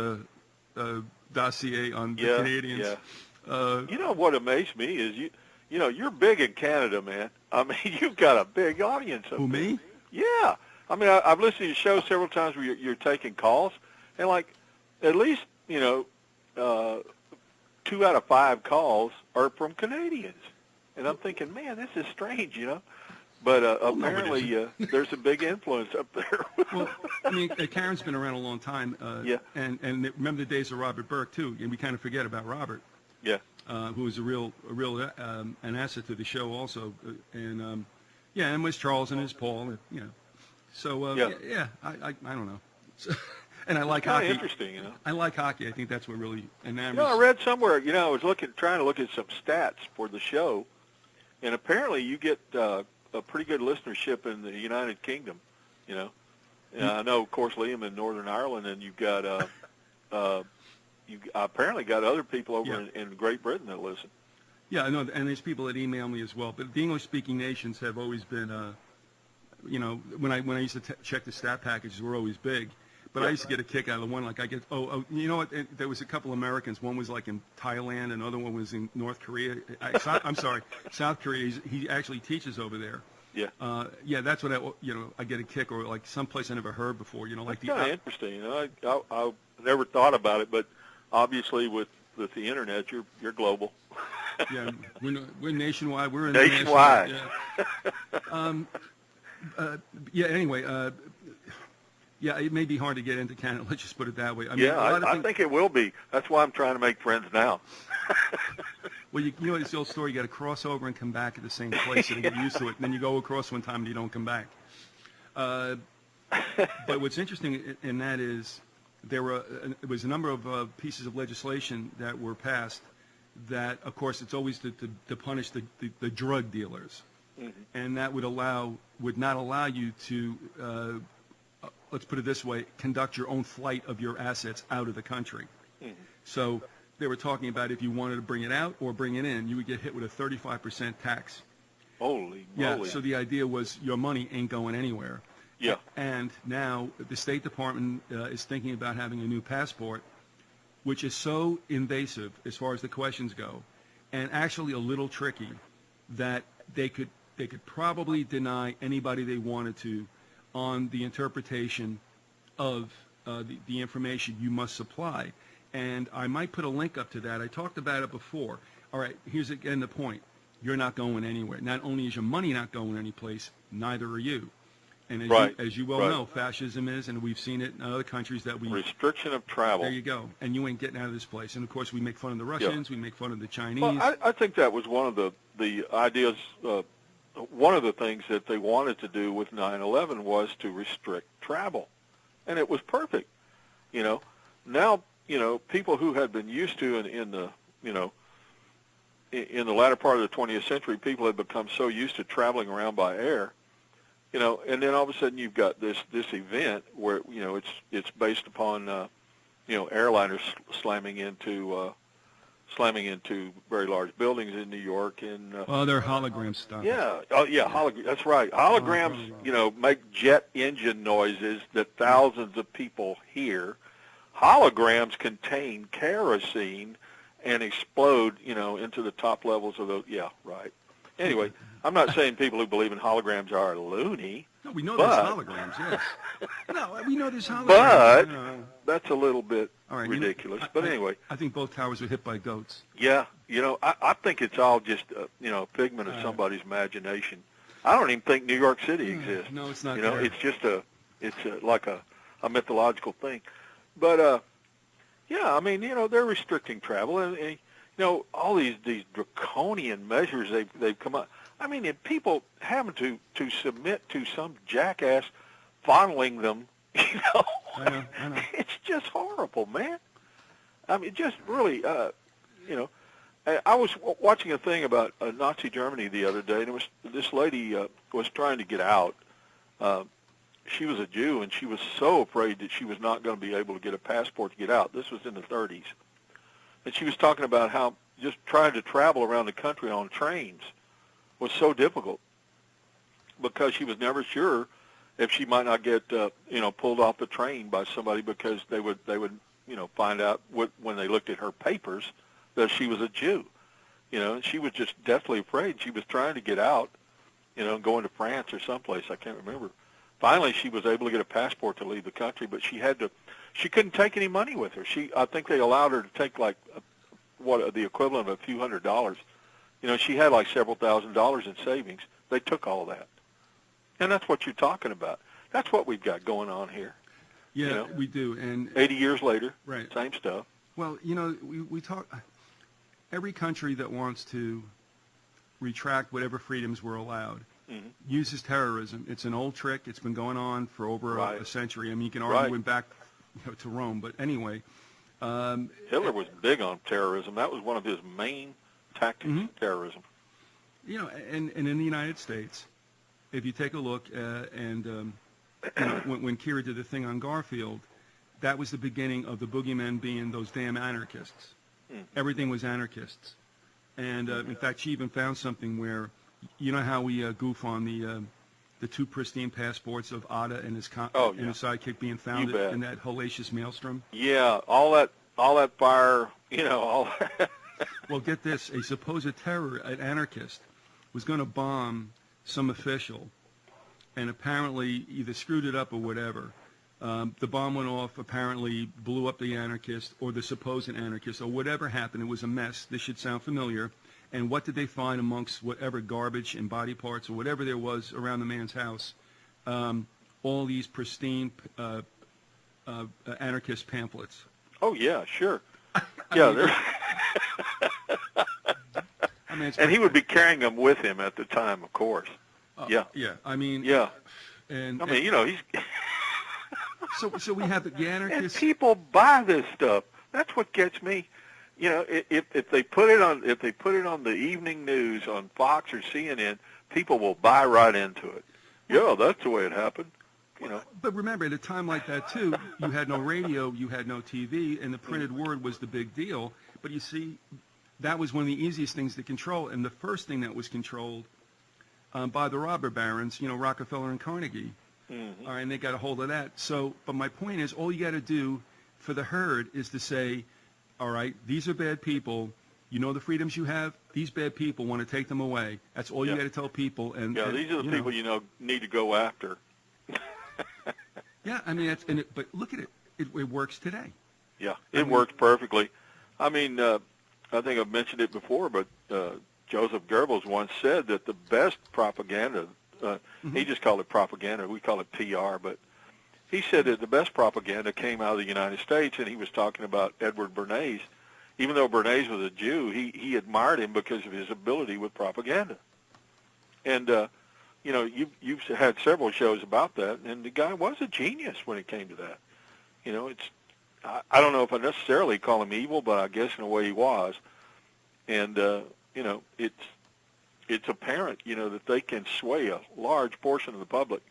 S1: dossier on the Canadians.
S2: Yeah. What amazed me is you're big in Canada, man. I mean, you've got a big audience.
S1: Who, me?
S2: Yeah. I mean, I've listened to your show several times where you're taking calls, and at least 2 out of 5 calls are from Canadians, and I'm thinking, man, this is strange, But apparently, there's a big influence up there.
S1: Well, I mean, Karen's been around a long time. And remember the days of Robert Burke too, and we kind of forget about Robert.
S2: Yeah.
S1: Who was a real an asset to the show also, and was Charles and his Paul, So I don't know. So, and I like hockey.
S2: Interesting,
S1: I like hockey. I think that's what really enamors.
S2: I read somewhere. I was trying to look at some stats for the show, and apparently you get a pretty good listenership in the United Kingdom. You know, and I know, of course, Liam in Northern Ireland, and you've got you apparently got other people over in Great Britain that listen.
S1: Yeah, I know, and there's people that email me as well. But the English-speaking nations have always been, you know, when I used to check the stat packages, were always big. But I used to get a kick out of the one, like I get, you know what? There was a couple Americans. One was like in Thailand, another one was in North Korea. I'm sorry, South Korea. He actually teaches over there.
S2: Yeah.
S1: Yeah, that's what I get a kick, or like someplace I never heard before. You know, like
S2: That's kind of interesting. You know, I never thought about it, but obviously with the internet, you're global.
S1: Yeah, we're nationwide. We're
S2: nationwide.
S1: Yeah. Anyway, yeah, it may be hard to get into Canada. Let's just put it that way. I mean,
S2: I think it will be. That's why I'm trying to make friends now.
S1: Well, you know, it's the old story. You got to cross over and come back at the same place and get used to it. And then you go across one time and you don't come back. But what's interesting in that is there was a number of pieces of legislation that were passed that, of course, it's always to punish the drug dealers. Mm-hmm. And that would not allow you to, let's put it this way, conduct your own flight of your assets out of the country. Mm-hmm. So they were talking about if you wanted to bring it out or bring it in, you would get hit with a 35% tax.
S2: Holy
S1: moly.
S2: Yeah,
S1: so the idea was your money ain't going anywhere.
S2: Yeah.
S1: And now the State Department is thinking about having a new passport, which is so invasive as far as the questions go, and actually a little tricky, that they could probably deny anybody they wanted to on the interpretation of the information you must supply. And I might put a link up to that. I talked about it before. All right, here's again the point. You're not going anywhere. Not only is your money not going anyplace, neither are you. And as you well know, fascism is, and we've seen it in other countries that we...
S2: Restriction of travel.
S1: There you go. And you ain't getting out of this place. And, of course, we make fun of the Russians. We make fun of the Chinese.
S2: Well, I think that was one of the ideas, one of the things that they wanted to do with 9/11 was to restrict travel. And it was perfect. You know, now, you know, people who had been used to in the, you know, in the latter part of the 20th century, people had become so used to traveling around by air. You know, and then all of a sudden you've got this event where, you know, it's based upon you know, airliners slamming into very large buildings in New York and
S1: well, they're hologram stuff.
S2: Yeah, that's right. Holograms, you know, make jet engine noises that thousands of people hear. Holograms contain kerosene and explode, you know, into the top levels of those. Yeah, right. Anyway, I'm not saying people who believe in holograms are loony.
S1: No, we know there's holograms, yes. No, we know there's holograms.
S2: But that's a little bit ridiculous.
S1: You know,
S2: but anyway.
S1: I think both towers were hit by goats.
S2: Yeah, you know, I think it's all just, you know, a figment of somebody's imagination. I don't even think New York City exists.
S1: No, it's not.
S2: You know, it's just like a mythological thing. But, yeah, I mean, you know, they're restricting travel. And you know, all these draconian measures they've come up. I mean, if people having to submit to some jackass fondling them, you know,
S1: I know.
S2: It's just horrible, man. I mean, just really, you know, I was watching a thing about Nazi Germany the other day, and it was this lady was trying to get out. She was a Jew, and she was so afraid that she was not going to be able to get a passport to get out. This was in the 30s. And she was talking about how just trying to travel around the country on trains was so difficult because she was never sure if she might not get, you know, pulled off the train by somebody because they would, you know, find out when they looked at her papers that she was a Jew. You know, and she was just deathly afraid. She was trying to get out, you know, going to France or someplace. I can't remember. Finally, she was able to get a passport to leave the country, but she couldn't take any money with her. I think they allowed her to take like the equivalent of a few $100s. You know, she had like several $1,000s in savings. They took all that. And that's what you're talking about. That's what we've got going on here.
S1: Yeah,
S2: you know?
S1: We do. And
S2: 80 years later,
S1: right.
S2: Same stuff.
S1: Well, you know, we talk, every country that wants to retract whatever freedoms were allowed uses terrorism. It's an old trick. It's been going on for over a century. I mean, you can argue it back to Rome, but anyway.
S2: Hitler was big on terrorism. That was one of his main tactics, terrorism.
S1: You know, and in the United States, if you take a look and you know, when Kira did the thing on Garfield, that was the beginning of the boogeymen being those damn anarchists. Everything was anarchists. And in fact, she even found something where, you know how we goof on the two pristine passports of Ada and his and his sidekick being found in that hellacious maelstrom?
S2: Yeah, all that fire, you know, all that.
S1: Well, get this, a supposed an anarchist, was going to bomb some official, and apparently either screwed it up or whatever. The bomb went off, apparently blew up the anarchist or the supposed anarchist or whatever happened. It was a mess. This should sound familiar. And what did they find amongst whatever garbage and body parts or whatever there was around the man's house? All these pristine anarchist pamphlets.
S2: Oh, yeah, sure. Yeah.
S1: I mean,
S2: and he would be carrying them with him at the time, of course. Yeah.
S1: Yeah. I mean.
S2: Yeah.
S1: And
S2: I mean, you know, he's.
S1: So we have the anarchists.
S2: And people buy this stuff. That's what gets me. You know, if they put it on the evening news on Fox or CNN, people will buy right into it. Yeah, that's the way it happened. You know.
S1: But remember, at a time like that too, you had no radio, you had no TV, and the printed word was the big deal. But you see, that was one of the easiest things to control, and the first thing that was controlled by the robber barons, you know, Rockefeller and Carnegie.
S2: Mm-hmm.
S1: All right, and they got a hold of that. So, but my point is, all you got to do for the herd is to say, all right, these are bad people. You know the freedoms you have. These bad people want to take them away. That's all you got to tell people. And
S2: these are the people you know need to go after.
S1: Yeah, I mean, but look at it. It works today.
S2: Yeah, it works perfectly. I mean, I think I've mentioned it before, but Joseph Goebbels once said that the best propaganda. He just called it propaganda. We call it PR, but he said that the best propaganda came out of the United States, and he was talking about Edward Bernays. Even though Bernays was a Jew, he admired him because of his ability with propaganda. And, you know, you've had several shows about that, and the guy was a genius when it came to that. You know, I don't know if I necessarily call him evil, but I guess in a way he was. And, you know, it's apparent, you know, that they can sway a large portion of the public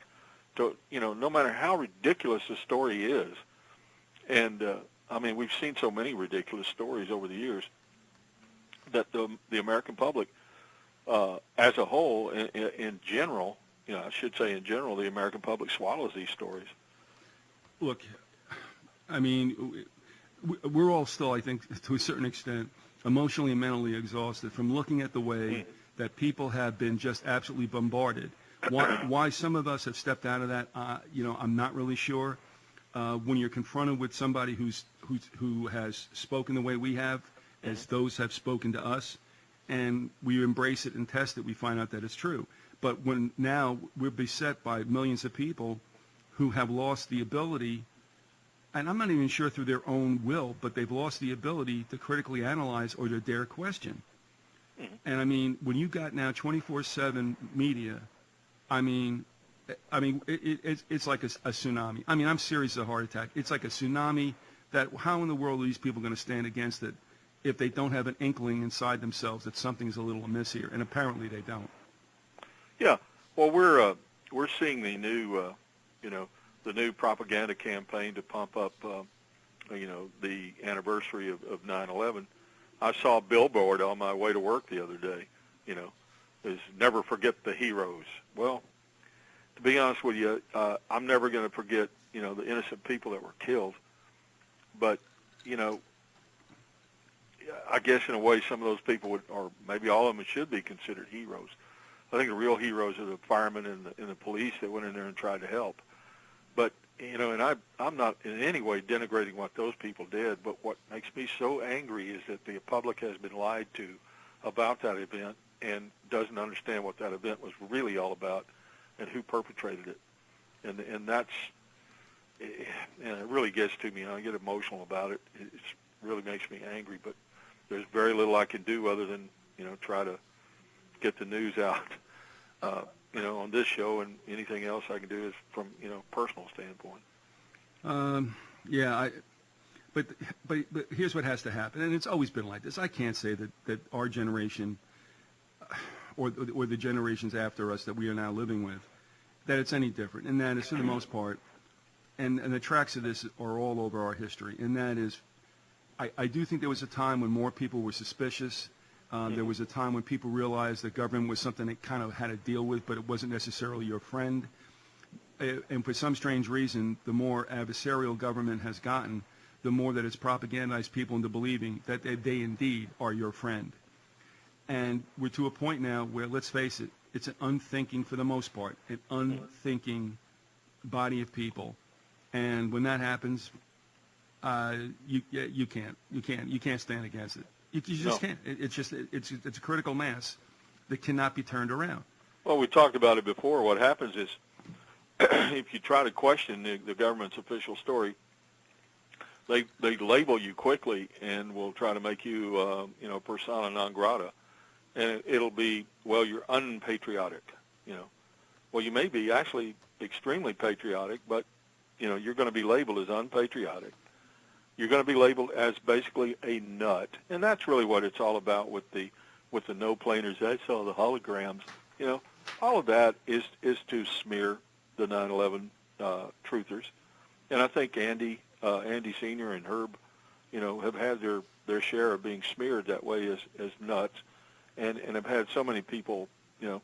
S2: to, you know, no matter how ridiculous the story is. And, I mean, we've seen so many ridiculous stories over the years that the American public, as a whole, in general, you know, I should say in general, the American public swallows these stories.
S1: Look, I mean, we're all still, I think, to a certain extent, emotionally and mentally exhausted from looking at the way that people have been just absolutely bombarded. Why some of us have stepped out of that, you know, I'm not really sure. When you're confronted with somebody who has spoken the way we have, as those have spoken to us, and we embrace it and test it, we find out that it's true. But when now we're beset by millions of people who have lost the ability, and I'm not even sure through their own will, but they've lost the ability to critically analyze or to dare question. And I mean, when you got now 24/7 media, I mean, it's like a tsunami. I mean, I'm serious as a heart attack. It's like a tsunami that how in the world are these people going to stand against it if they don't have an inkling inside themselves that something's a little amiss here? And apparently they don't. Yeah.
S2: Well, we're seeing the new, you know, the new propaganda campaign to pump up, you know, the anniversary of 9/11. I saw a billboard on my way to work the other day, you know, is never forget the heroes. Well, to be honest with you, I'm never going to forget, you know, the innocent people that were killed. But, you know, I guess in a way some of those people would, or maybe all of them should be considered heroes. I think the real heroes are the firemen and the police that went in there and tried to help. But, you know, and I'm not in any way denigrating what those people did, but what makes me so angry is that the public has been lied to about that event and doesn't understand what that event was really all about and who perpetrated it. And that's, and it really gets to me. I get emotional about it. It really makes me angry, but there's very little I can do other than, you know, try to get the news out. You know, on this show, and anything else I can do is from, you know, personal standpoint.
S1: Yeah, but here's what has to happen, and it's always been like this. I can't say that our generation or the generations after us that we are now living with that it's any different, and that is, for the most part, and the tracks of this are all over our history, and that is, I do think there was a time when more people were suspicious. There was a time when people realized that government was something they kind of had to deal with, but it wasn't necessarily your friend. And for some strange reason, the more adversarial government has gotten, the more that it's propagandized people into believing that they indeed are your friend. And we're to a point now where, let's face it, it's an unthinking, for the most part, an unthinking body of people. And when that happens, you can't stand against it. You just can't. It's a critical mass that cannot be turned around.
S2: Well, we talked about it before. What happens is, if you try to question the government's official story, they label you quickly and will try to make you, persona non grata, and it'll be, well, you're unpatriotic. Well, you may be actually extremely patriotic, but you're going to be labeled as unpatriotic. You're going to be labeled as basically a nut, and that's really what it's all about with the no planers. I saw the holograms. All of that is to smear the 9/11 truthers, and I think Andy Sr. and Herb, have had their share of being smeared that way as nuts, and have had so many people, give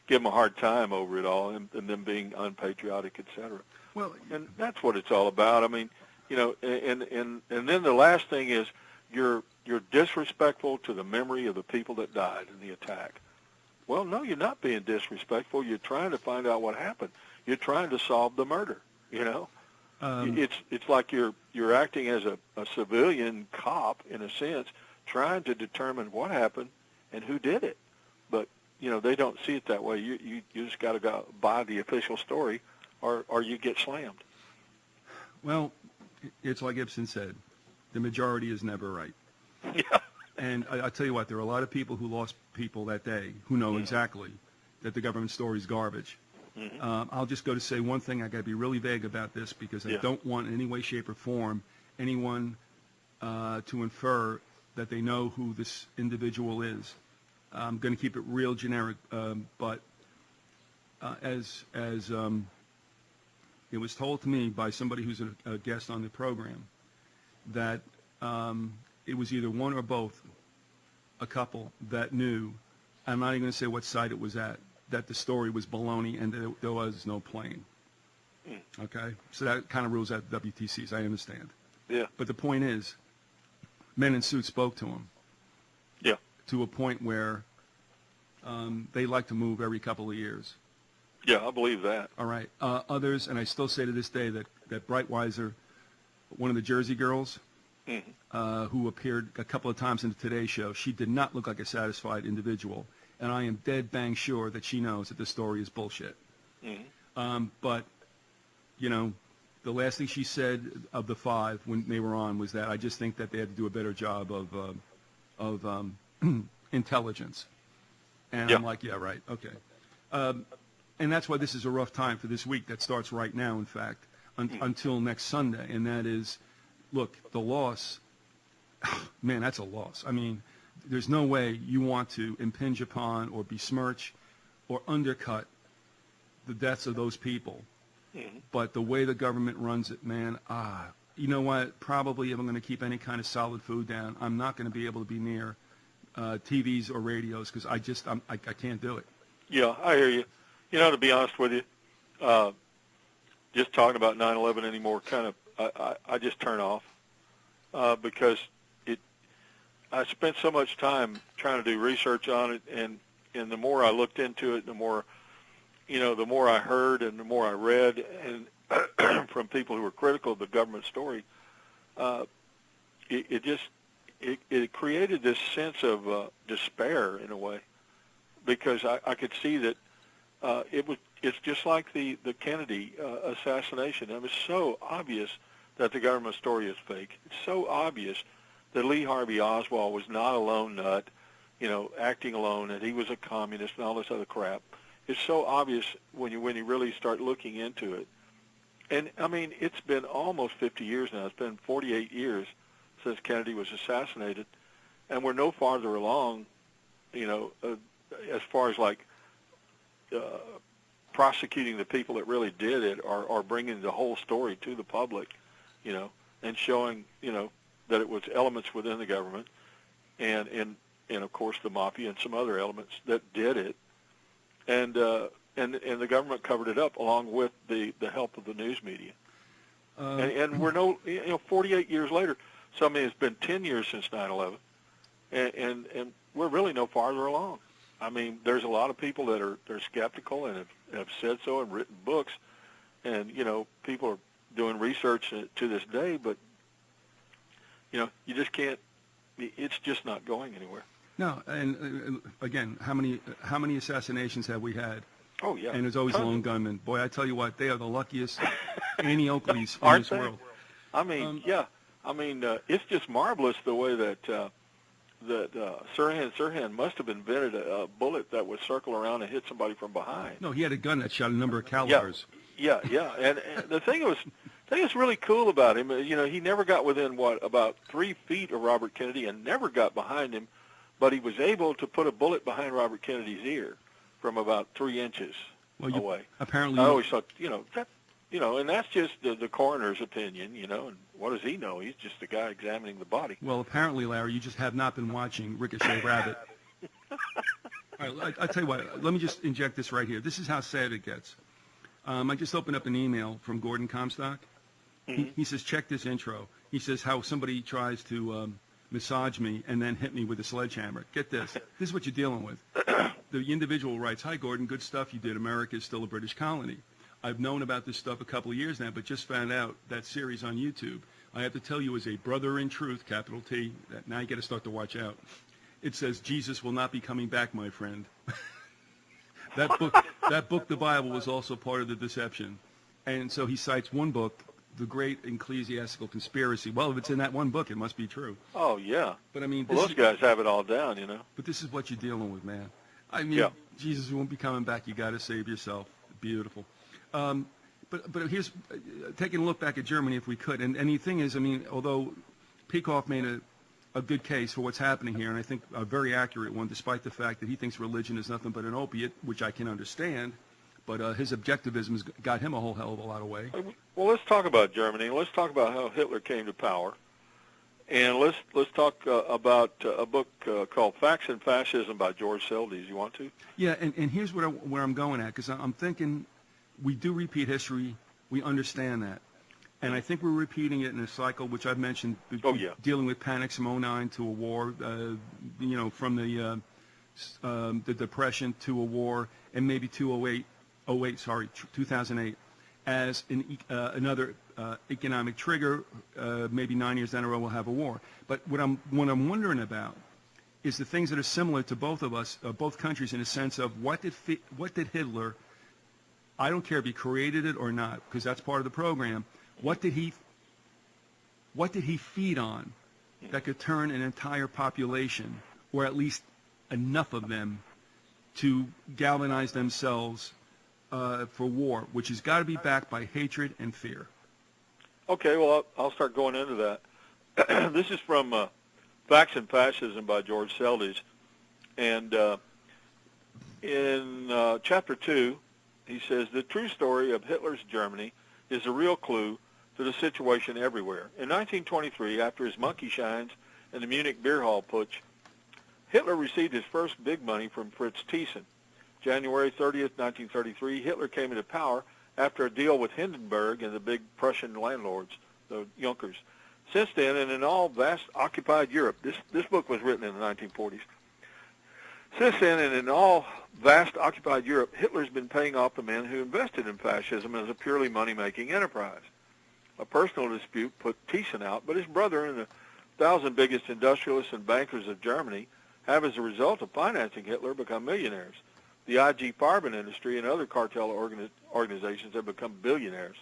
S2: them a hard time over it all, and them being unpatriotic, etc.
S1: Well,
S2: and that's what it's all about. I mean, and then the last thing is you're disrespectful to the memory of the people that died in the attack. Well, no, you're not being disrespectful. You're trying to find out what happened. You're trying to solve the murder. It's like you're acting as a civilian cop, in a sense, trying to determine what happened and who did it. But they don't see it that way. You just got to go buy the official story, or you get slammed.
S1: Well, it's like Ibsen said, the majority is never right.
S2: Yeah.
S1: And I tell you what, there are a lot of people who lost people that day who know exactly that the government story is garbage. Mm-hmm. I'll just go to say one thing. I got to be really vague about this because I don't want in any way, shape, or form anyone to infer that they know who this individual is. I'm going to keep it real generic, but as it was told to me by somebody who's a guest on the program, that it was either one or both, a couple that knew, I'm not even going to say what site it was at, that the story was baloney and that there was no plane. Okay? So that kind of rules out WTCs, I understand.
S2: Yeah.
S1: But the point is, men in suits spoke to him.
S2: Yeah.
S1: To a point where they like to move every couple of years.
S2: Yeah, I believe that.
S1: All right. Others, and I still say to this day that Brightweiser, one of the Jersey girls, who appeared a couple of times in the Today Show, she did not look like a satisfied individual. And I am dead bang sure that she knows that the story is bullshit. But, the last thing she said of the five when they were on was that I just think that they had to do a better job of intelligence. And I'm like, yeah, right, okay. And that's why this is a rough time for this week that starts right now, in fact, until next Sunday. And that is, look, the loss, man, that's a loss. I mean, there's no way you want to impinge upon or besmirch or undercut the deaths of those people. But the way the government runs it, man, you know what? Probably if I'm going to keep any kind of solid food down, I'm not going to be able to be near TVs or radios because I can't do it.
S2: Yeah, I hear you. To be honest with you, just talking about 9/11 anymore, kind of, I just turn off because I spent so much time trying to do research on it, and the more I looked into it, the more I heard and the more I read, and from people who were critical of the government story, it created this sense of despair in a way, because I could see that it's just like the Kennedy assassination. It was so obvious that the government story is fake. It's so obvious that Lee Harvey Oswald was not a lone nut, acting alone, and he was a communist and all this other crap. It's so obvious when you really start looking into it. And, I mean, it's been almost 50 years now. It's been 48 years since Kennedy was assassinated, and we're no farther along, as far as, like, prosecuting the people that really did it, or bringing the whole story to the public, and showing, that it was elements within the government and of course the mafia and some other elements that did it, and the government covered it up along with the help of the news media. And we're 48 years later. So I mean, it's been 10 years since 9/11, and we're really no farther along. I mean, there's a lot of people that are skeptical and have said so and written books, and people are doing research to this day, but you just can't. It's just not going anywhere.
S1: No, and again, how many assassinations have we had?
S2: Oh yeah,
S1: and there's always lone gunmen. Boy, I tell you what, they are the luckiest Annie Oakleys in
S2: Aren't
S1: this
S2: they?
S1: world.
S2: I mean, yeah. I mean, it's just marvelous the way that Sirhan must have invented a bullet that would circle around and hit somebody from behind.
S1: No, he had a gun that shot a number of calibers.
S2: Yeah. And the thing that's really cool about him, he never got within about 3 feet of Robert Kennedy and never got behind him, but he was able to put a bullet behind Robert Kennedy's ear from about 3 inches away.
S1: Apparently,
S2: I always thought, and that's just the coroner's opinion, and what does he know? He's just the guy examining the body.
S1: Well, apparently, Larry, you just have not been watching Ricochet Rabbit. All right, I tell you what, let me just inject this right here. This is how sad it gets. I just opened up an email from Gordon Comstock.
S2: Mm-hmm.
S1: He says, check this intro. He says how somebody tries to massage me and then hit me with a sledgehammer. Get this. This is what you're dealing with. The individual writes, hi, Gordon, good stuff you did. America is still a British colony. I've known about this stuff a couple of years now, but just found out that series on YouTube. I have to tell you, as a brother in truth, capital T, that now you got to start to watch out. It says, Jesus will not be coming back, my friend. That book, the Bible, was also part of the deception. And so he cites one book, The Great Ecclesiastical Conspiracy. Well, if it's in that one book, it must be true.
S2: Oh, yeah.
S1: But I mean,
S2: those guys have it all down,
S1: But this is what you're dealing with, man. I mean,
S2: yeah.
S1: Jesus won't be coming back. You got to save yourself. Beautiful. But here's taking a look back at Germany, if we could. And the thing is, I mean, although Peikoff made a good case for what's happening here, and I think a very accurate one, despite the fact that he thinks religion is nothing but an opiate, which I can understand, but his objectivism has got him a whole hell of a lot of way.
S2: Well, let's talk about Germany. Let's talk about how Hitler came to power. And let's talk about a book called Facts and Fascism by George Seldes. You want to?
S1: Yeah, and here's where I'm going at, because I'm thinking we do repeat history. We understand that. And I think we're repeating it in a cycle, which I've mentioned, dealing with panics from 2009 to a war, from the Depression to a war, and maybe 2008, as another economic trigger. Maybe 9 years down the road we'll have a war. But what I'm wondering about is the things that are similar to both of us, both countries, in a sense of what did Hitler, I don't care if he created it or not, because that's part of the program. What did he feed on that could turn an entire population, or at least enough of them, to galvanize themselves for war, which has got to be backed by hatred and fear? Okay,
S2: well, I'll start going into that. This is from Facts and Fascism by George Seldes. And in Chapter 2, he says, the true story of Hitler's Germany is a real clue to the situation everywhere. In 1923, after his monkey shines and the Munich beer hall putsch, Hitler received his first big money from Fritz Thyssen. January 30th, 1933, Hitler came into power after a deal with Hindenburg and the big Prussian landlords, the Junkers. Since then, and in all vast occupied Europe, this book was written in the 1940s. Since then, and in all vast occupied Europe, Hitler's been paying off the men who invested in fascism as a purely money-making enterprise. A personal dispute put Thyssen out, but his brother and the 1,000 biggest industrialists and bankers of Germany have, as a result of financing Hitler, become millionaires. The IG Farben industry and other cartel organizations have become billionaires.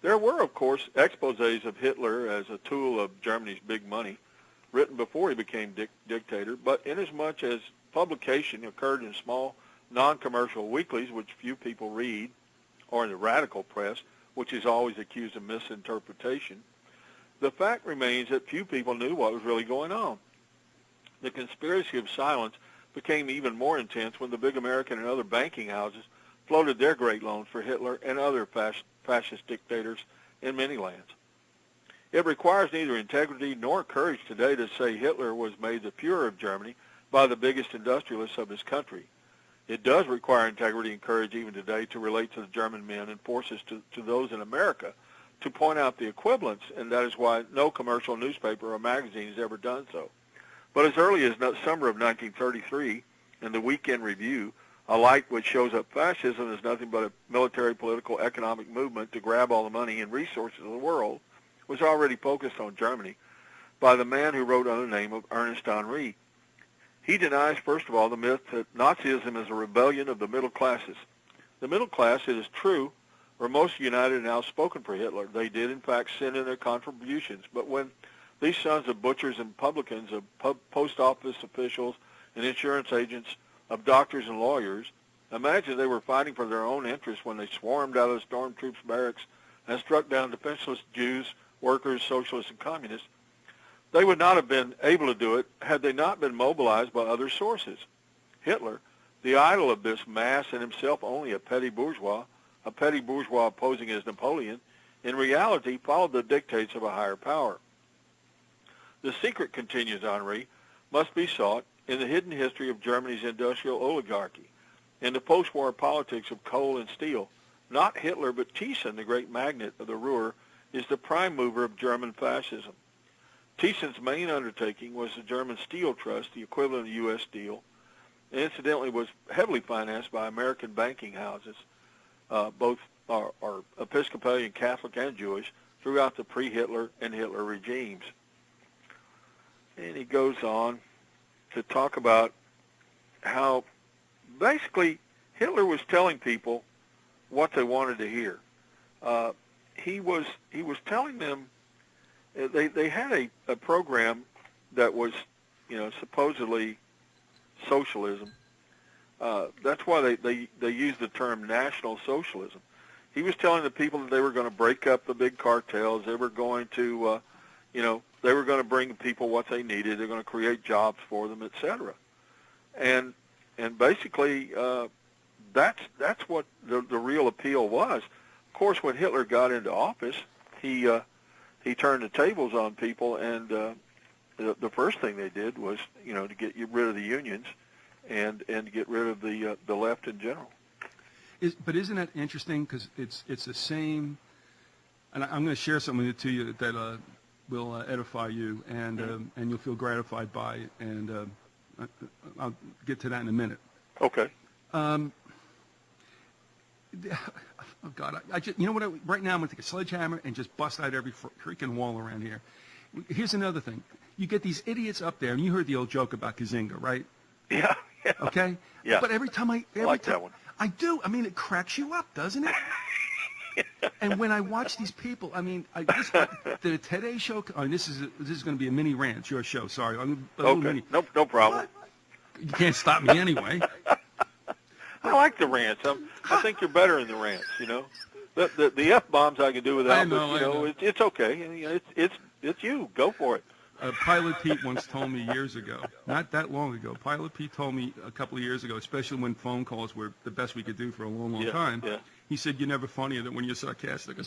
S2: There were, of course, exposés of Hitler as a tool of Germany's big money, written before he became dictator, but inasmuch as publication occurred in small, non-commercial weeklies, which few people read, or in the radical press, which is always accused of misinterpretation, the fact remains that few people knew what was really going on. The conspiracy of silence became even more intense when the big American and other banking houses floated their great loans for Hitler and other fascist dictators in many lands. It requires neither integrity nor courage today to say Hitler was made the Fuhrer of Germany by the biggest industrialists of his country. It does require integrity and courage even today to relate to the German men and forces to those in America to point out the equivalence, and that is why no commercial newspaper or magazine has ever done so. But as early as summer of 1933, in the Weekend Review, a light which shows up fascism as nothing but a military, political, economic movement to grab all the money and resources of the world, was already focused on Germany by the man who wrote under the name of Ernest Henry. He denies, first of all, the myth that Nazism is a rebellion of the middle classes. The middle class, it is true, were most united and outspoken for Hitler. They did, in fact, send in their contributions. But when these sons of butchers and publicans, of post office officials and insurance agents, of doctors and lawyers, imagine they were fighting for their own interests when they swarmed out of the storm troops' barracks and struck down defenseless Jews, workers, socialists, and communists. They would not have been able to do it had they not been mobilized by other sources. Hitler, the idol of this mass and himself only a petty bourgeois posing as Napoleon, in reality followed the dictates of a higher power. The secret, continues Henry, must be sought in the hidden history of Germany's industrial oligarchy, in the post-war politics of coal and steel. Not Hitler, but Thyssen, the great magnate of the Ruhr, is the prime mover of German fascism. Thyssen's main undertaking was the German Steel Trust, the equivalent of U.S. Steel, and incidentally was heavily financed by American banking houses, both are Episcopalian, Catholic, and Jewish, throughout the pre-Hitler and Hitler regimes. And he goes on to talk about how basically Hitler was telling people what they wanted to hear. He was telling them they had a program that was, supposedly socialism. That's why they used the term National Socialism. He was telling the people that they were going to break up the big cartels. They were going to, they were going to bring people what they needed. They're going to create jobs for them, etc. And basically, that's what the real appeal was. Of course, when Hitler got into office, he turned the tables on people, and the first thing they did was, to get rid of the unions and get rid of the left in general.
S1: But isn't that interesting? Because it's the same, and I'm going to share something to you that will edify you, and you'll feel gratified by it, and I'll get to that in a minute.
S2: Okay.
S1: Oh God, I just, right now I'm going to take a sledgehammer and just bust out every freaking wall around here. Here's another thing. You get these idiots up there, and you heard the old joke about Kazinga, right?
S2: Yeah.
S1: Okay?
S2: Yeah.
S1: But every time I
S2: like that one.
S1: I do. I mean, it cracks you up, doesn't it? And when I watch these people, I mean, the Today Show, this is going to be a mini rant. It's your show, sorry.
S2: Okay. No problem.
S1: What? You can't stop me anyway.
S2: I like the rants. I think you're better in the rants. The F-bombs I can do without.
S1: I know.
S2: It's okay. It's you. Go for it.
S1: Pilot Pete once told me years ago, not that long ago, Pilot Pete told me a couple of years ago, especially when phone calls were the best we could do for a long, long time.
S2: Yeah.
S1: He said, "You're never funnier than when you're sarcastic."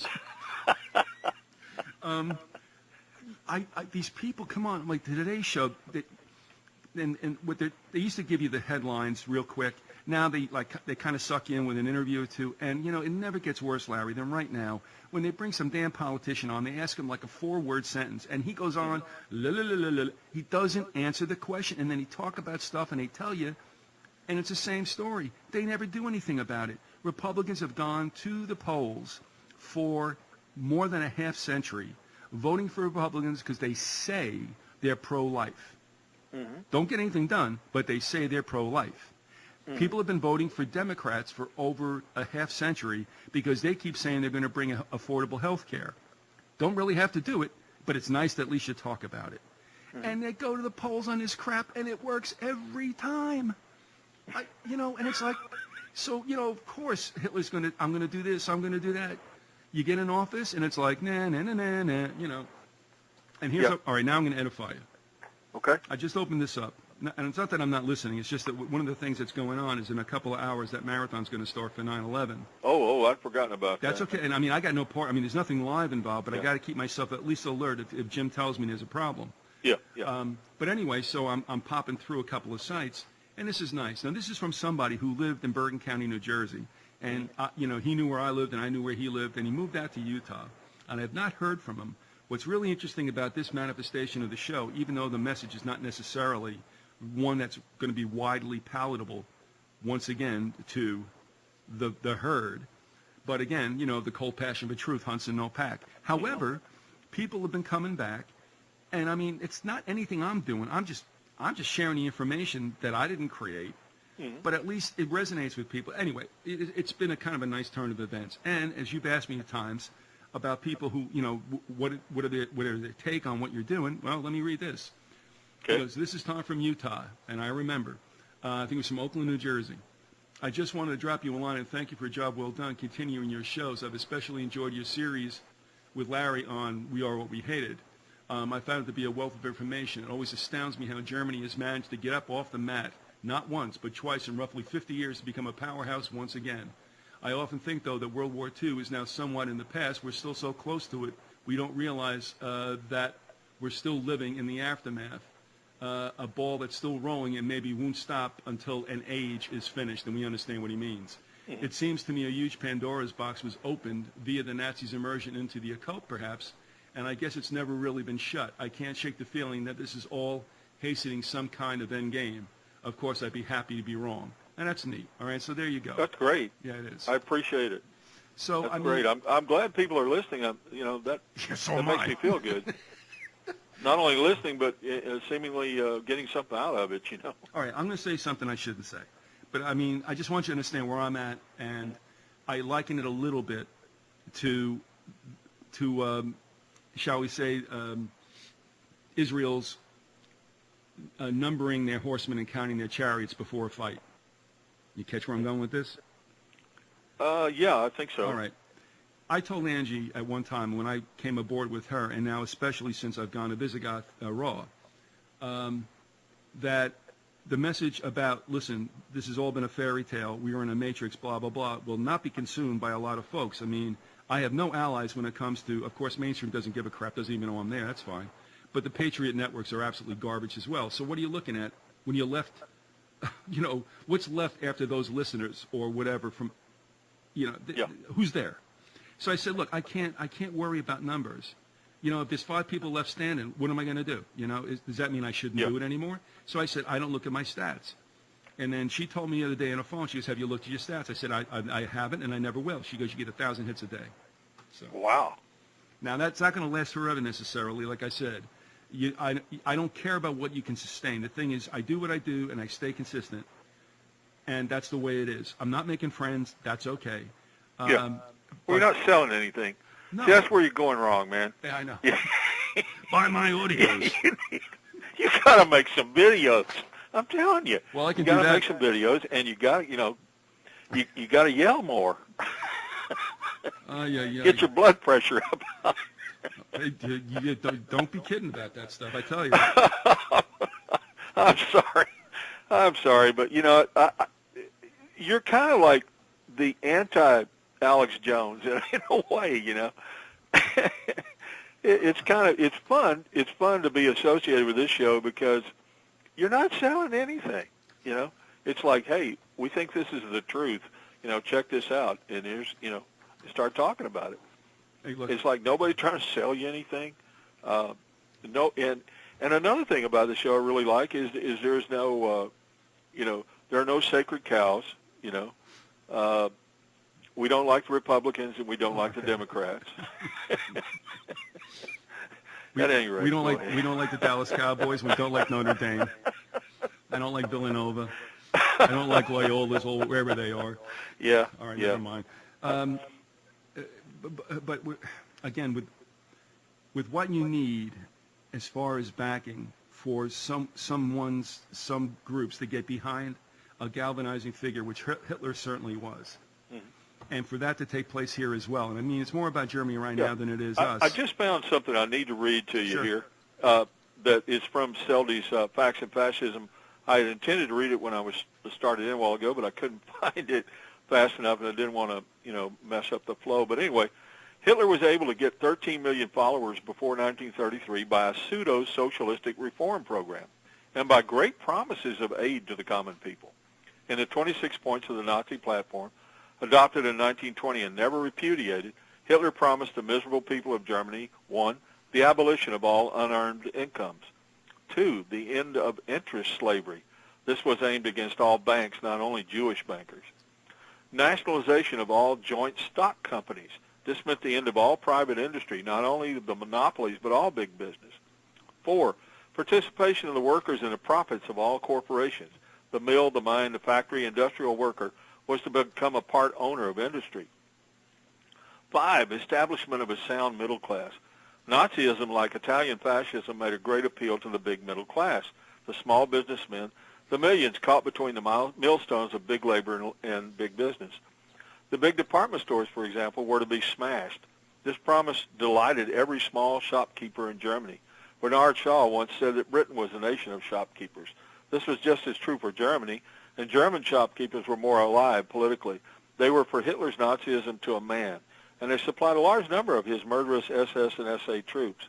S1: These people, come on, like the Today Show, and what they used to give you the headlines real quick. Now they kind of suck you in with an interview or two, and it never gets worse, Larry, than right now when they bring some damn politician on. They ask him like a 4-word sentence, and he goes on, he doesn't answer the question, and then he talk about stuff, and they tell you, and it's the same story. They never do anything about it. Republicans have gone to the polls for more than a half century, voting for Republicans because they say they're pro-life. Mm-hmm. Don't get anything done, but they say they're pro-life. Mm-hmm. People have been voting for Democrats for over a half century because they keep saying they're going to bring affordable health care. Don't really have to do it, but it's nice that at least you talk about it. Mm-hmm. And they go to the polls on this crap, and it works every time. And it's like, so, of course, Hitler's going to, I'm going to do this, I'm going to do that. You get in office, and it's like, nah. And here's, all right, now I'm going to edify you.
S2: Okay.
S1: I just opened this up. and it's not that I'm not listening. It's just that one of the things that's going on is in a couple of hours that marathon's going to start for 9/11.
S2: Oh, I'd forgotten about that.
S1: That's okay. And I mean, I got no part. I mean, there's nothing live involved, but I
S2: Yeah.
S1: got to keep myself at least alert if Jim tells me there's a problem.
S2: Yeah, yeah.
S1: But anyway, so I'm popping through a couple of sites, and this is nice. Now, this is from somebody who lived in Bergen County, New Jersey, and he knew where I lived, and I knew where he lived, and he moved out to Utah, and I've not heard from him. What's really interesting about this manifestation of the show, even though the message is not necessarily one that's going to be widely palatable, once again, to the herd, but again, the cold passion of truth hunts in no pack. However, people have been coming back, and I mean, it's not anything I'm doing. I'm just sharing the information that I didn't create, but at least it resonates with people. Anyway, it's been a kind of a nice turn of events. And as you've asked me at times about people who, what are their take on what you're doing? Well, let me read this.
S2: Okay.
S1: He goes, this is Tom from Utah, and I remember. I think it was from Oakland, New Jersey. I just wanted to drop you a line and thank you for a job well done continuing your shows. I've especially enjoyed your series with Larry on We Are What We Hated. I found it to be a wealth of information. It always astounds me how Germany has managed to get up off the mat, not once, but twice in roughly 50 years to become a powerhouse once again. I often think, though, that World War II is now somewhat in the past. We're still so close to it, we don't realize that we're still living in the aftermath. A ball that's still rolling and maybe won't stop until an age is finished, and we understand what he means. It seems to me a huge Pandora's box was opened via the Nazis' immersion into the occult, perhaps, and I guess it's never really been shut. I can't shake the feeling that this is all hastening some kind of end game. Of course, I'd be happy to be wrong. And that's neat. All right, so there you go.
S2: That's great.
S1: Yeah, it is.
S2: I appreciate it.
S1: So
S2: That's
S1: I mean,
S2: great. I'm glad people are listening. That
S1: so
S2: that
S1: am
S2: makes
S1: I.
S2: me feel good. Not only listening, but seemingly getting something out of it.
S1: All right, I'm going to say something I shouldn't say. But, I mean, I just want you to understand where I'm at, and I liken it a little bit to shall we say, Israel's numbering their horsemen and counting their chariots before a fight. You catch where I'm going with this?
S2: Yeah, I think so.
S1: All right. I told Angie at one time when I came aboard with her, and now especially since I've gone to Visigoth Raw, that the message about, listen, this has all been a fairy tale, we are in a matrix, blah, blah, blah, will not be consumed by a lot of folks. I mean, I have no allies when it comes to, of course, mainstream doesn't give a crap, doesn't even know I'm there, that's fine. But the Patriot networks are absolutely garbage as well. So what are you looking at when you're left, what's left after those listeners or whatever from, who's there? So I said, look, I can't worry about numbers. If there's 5 people left standing, what am I going to do? Does that mean I shouldn't do it anymore? So I said, I don't look at my stats. And then she told me the other day on the phone, she goes, have you looked at your stats? I said, I haven't, and I never will. She goes, you get 1,000 hits a day. So
S2: Wow.
S1: now that's not going to last forever necessarily. Like I said, I don't care about what you can sustain. The thing is, I do what I do, and I stay consistent, and that's the way it is. I'm not making friends. That's okay.
S2: Yeah. We're not selling anything.
S1: No.
S2: See, that's where you're going wrong, man.
S1: Yeah, I know.
S2: Yeah.
S1: Buy my audios.
S2: You got to make some videos. I'm telling you.
S1: Well, I can
S2: you
S1: do
S2: gotta
S1: that.
S2: make some videos, and you got you got to yell more.
S1: Yeah.
S2: Get your blood pressure up.
S1: Hey, you don't be kidding about that stuff. I tell you.
S2: I'm sorry, but you're kind of like the anti-Alex Jones in a way. It's fun. It's fun to be associated with this show because you're not selling anything. It's like, hey, we think this is the truth. Check this out, and here's start talking about it.
S1: Hey, look.
S2: It's like nobody trying to sell you anything. No, and another thing about the show I really like is there's no, there are no sacred cows. We don't like the Republicans and we don't like the Democrats. At any rate,
S1: we don't like the Dallas Cowboys. We don't like Notre Dame. I don't like Villanova. I don't like Loyola's or wherever they are.
S2: Yeah.
S1: All right,
S2: yeah.
S1: never mind. But again, with what you need as far as backing for some groups to get behind a galvanizing figure, which Hitler certainly was, and for that to take place here as well. And I mean, it's more about Germany right now than it is us.
S2: I just found something I need to read to you
S1: Sure.
S2: here that is from Seldy's Facts and Fascism, I had intended to read it when I was started in a while ago, but I couldn't find it fast enough, and I didn't want to, mess up the flow. But anyway, Hitler was able to get 13 million followers before 1933 by a pseudo-socialistic reform program and by great promises of aid to the common people. In the 26 points of the Nazi platform, adopted in 1920 and never repudiated, Hitler promised the miserable people of Germany, 1, the abolition of all unearned incomes, 2, the end of interest slavery. This was aimed against all banks, not only Jewish bankers. Nationalization of all joint stock companies. This meant the end of all private industry, not only the monopolies, but all big business. 4, participation of the workers in the profits of all corporations. The mill, the mine, the factory, industrial worker was to become a part owner of industry. 5, establishment of a sound middle class. Nazism, like Italian fascism, made a great appeal to the big middle class, the small businessmen, the millions caught between the millstones of big labor and big business. The big department stores, for example, were to be smashed. This promise delighted every small shopkeeper in Germany. Bernard Shaw once said that Britain was a nation of shopkeepers. This was just as true for Germany, and German shopkeepers were more alive politically. They were for Hitler's Nazism to a man, and they supplied a large number of his murderous SS and SA troops.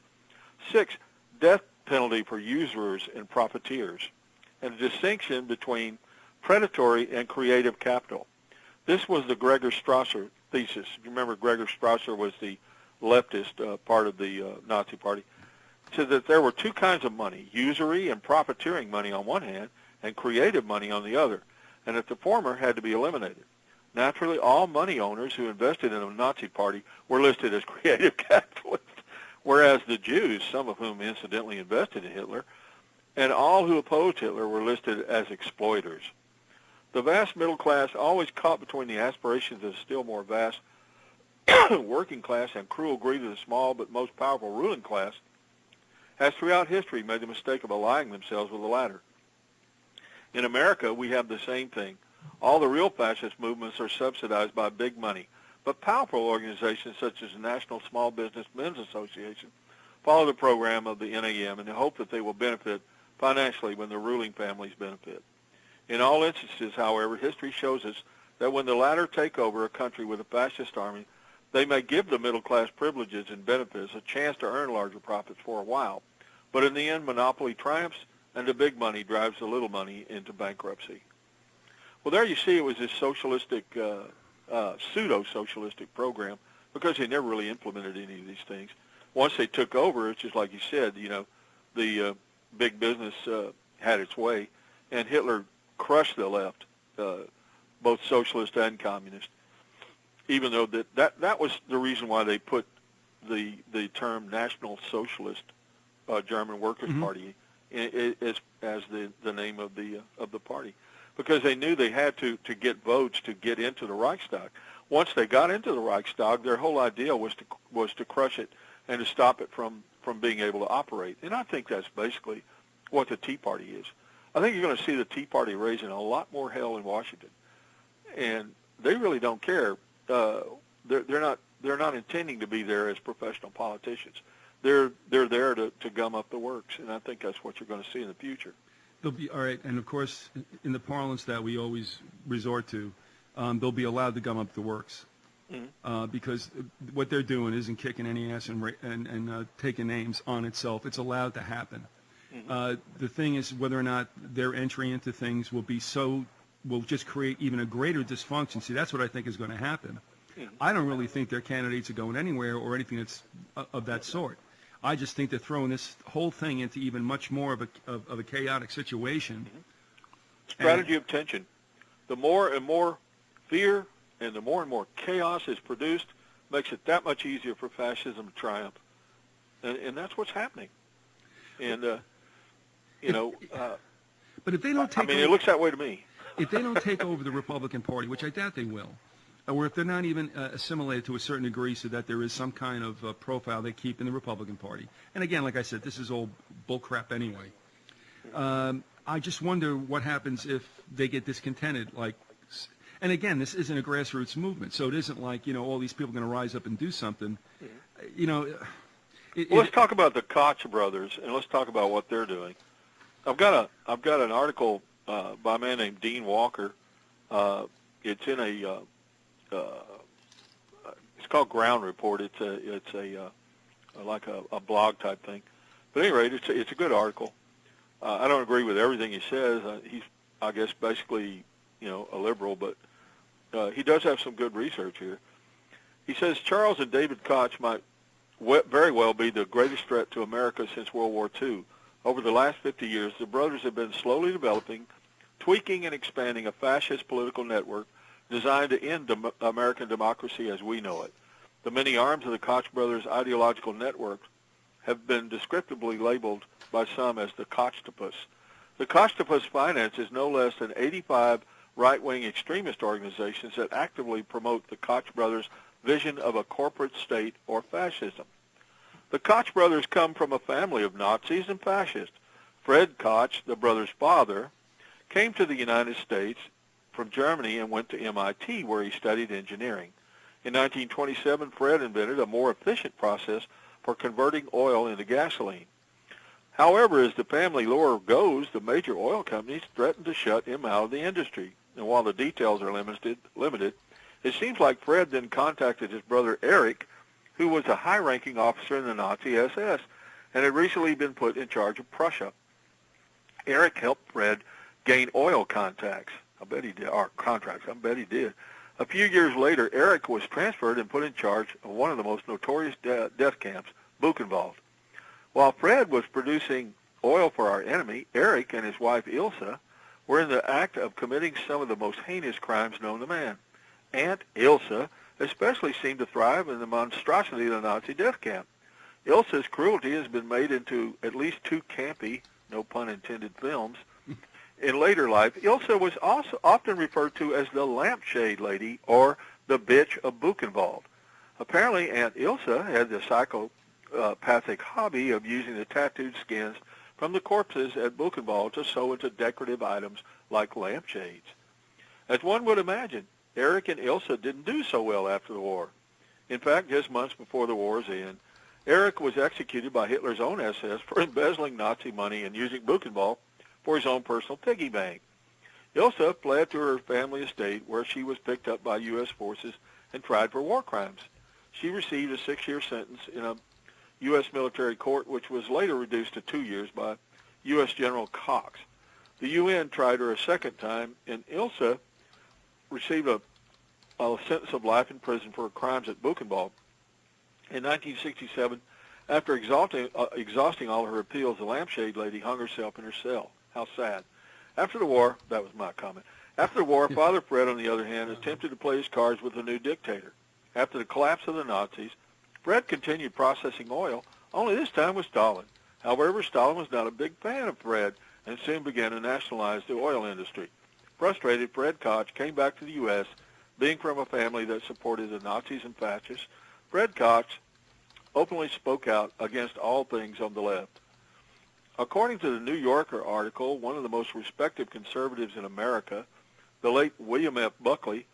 S2: 6, death penalty for usurers and profiteers, and a distinction between predatory and creative capital. This was the Gregor Strasser thesis. You remember Gregor Strasser was the leftist part of the Nazi Party. Said that there were two kinds of money, usury and profiteering money on one hand, and creative money on the other, and that the former had to be eliminated. Naturally, all money owners who invested in the Nazi Party were listed as creative capitalists, whereas the Jews, some of whom incidentally invested in Hitler, and all who opposed Hitler were listed as exploiters. The vast middle class, always caught between the aspirations of the still more vast working class and cruel greed of the small but most powerful ruling class, has throughout history made the mistake of allying themselves with the latter. In America, we have the same thing. All the real fascist movements are subsidized by big money, but powerful organizations such as the National Small Business Men's Association follow the program of the NAM in the hope that they will benefit financially when the ruling families benefit. In all instances, however, history shows us that when the latter take over a country with a fascist army, they may give the middle class privileges and benefits, a chance to earn larger profits for a while. But in the end, monopoly triumphs, and the big money drives the little money into bankruptcy. Well, there you see it was this socialistic, pseudo-socialistic program, because they never really implemented any of these things. Once they took over, it's just like you said, the big business had its way, and Hitler crushed the left, both socialist and communist, even though that was the reason why they put the term National Socialist German Workers' Party as the name of the party, because they knew they had to get votes to get into the Reichstag. Once they got into the Reichstag, their whole idea was to crush it and to stop it from being able to operate. And I think that's basically what the Tea Party is. I think you're going to see the Tea Party raising a lot more hell in Washington, and they really don't care. They're not intending to be there as professional politicians. They're there to gum up the works, and I think that's what you're going to see in the future.
S1: They'll be all right, and of course, in the parlance that we always resort to, they'll be allowed to gum up the works, because what they're doing isn't kicking any ass and taking names on itself. It's allowed to happen. The thing is whether or not their entry into things will just create even a greater dysfunction. See, that's what I think is going to happen. I don't really think their candidates are going anywhere or anything that's of that sort. I just think they're throwing this whole thing into even much more of a chaotic situation.
S2: Strategy of tension. The more and more fear and the more chaos is produced makes it that much easier for fascism to triumph. And that's what's happening. And,
S1: but if they don't take
S2: it looks that way to me.
S1: If they don't take over the Republican Party, which I doubt they will, or if they're not even assimilated to a certain degree so that there is some kind of profile they keep in the Republican Party. And again, like I said, this is all bullcrap anyway. I just wonder what happens if they get discontented. And again, this isn't a grassroots movement, so it isn't like, all these people are going to rise up and do something.
S2: Let's talk about the Koch brothers, and let's talk about what they're doing. I've got an article by a man named Dean Walker. It's in it's called Ground Report. It's like a blog type thing. But at any rate, it's a good article. I don't agree with everything he says. He's, I guess, basically, a liberal, but he does have some good research here. He says Charles and David Koch might very well be the greatest threat to America since World War II. Over the last 50 years, the brothers have been slowly developing, tweaking, and expanding a fascist political network designed to end American democracy as we know it. The many arms of the Koch brothers' ideological network have been descriptively labeled by some as the Kochtopus. The Kochtopus finances no less than 85 right-wing extremist organizations that actively promote the Koch brothers' vision of a corporate state or fascism. The Koch brothers come from a family of Nazis and fascists. Fred Koch, the brothers' father, came to the United States from Germany and went to MIT, where he studied engineering. In 1927, Fred invented a more efficient process for converting oil into gasoline. However, as the family lore goes, the major oil companies threatened to shut him out of the industry. And while the details are limited, it seems like Fred then contacted his brother Eric, who was a high-ranking officer in the Nazi SS and had recently been put in charge of Prussia. Eric helped Fred gain oil contacts. I bet he did. Or contracts. I bet he did. A few years later, Eric was transferred and put in charge of one of the most notorious death camps, Buchenwald. While Fred was producing oil for our enemy, Eric and his wife Ilse were in the act of committing some of the most heinous crimes known to man. Aunt Ilse especially seemed to thrive in the monstrosity of the Nazi death camp. Ilse's cruelty has been made into at least 2 campy, no pun intended, films. In later life, Ilse was also often referred to as the lampshade lady or the bitch of Buchenwald. Apparently, Aunt Ilse had the psychopathic hobby of using the tattooed skins from the corpses at Buchenwald to sew into decorative items like lampshades. As one would imagine, Eric and Ilse didn't do so well after the war. In fact, just months before the war's end, Eric was executed by Hitler's own SS for embezzling Nazi money and using Buchenwald for his own personal piggy bank. Ilse fled to her family estate, where she was picked up by U.S. forces and tried for war crimes. She received a 6-year sentence in a U.S. military court, which was later reduced to 2 years by U.S. General Cox. The UN tried her a second time, and Ilse received a sentence of life in prison for her crimes at Buchenwald. In 1967, after exhausting all her appeals, the lampshade lady hung herself in her cell. How sad. After the war, that was my comment. After the war, Father Fred, on the other hand, attempted to play his cards with the new dictator. After the collapse of the Nazis, Fred continued processing oil, only this time with Stalin. However, Stalin was not a big fan of Fred and soon began to nationalize the oil industry. Frustrated, Fred Koch came back to the U.S., being from a family that supported the Nazis and fascists. Fred Koch openly spoke out against all things on the left. According to the New Yorker article, one of the most respected conservatives in America, the late William F. Buckley,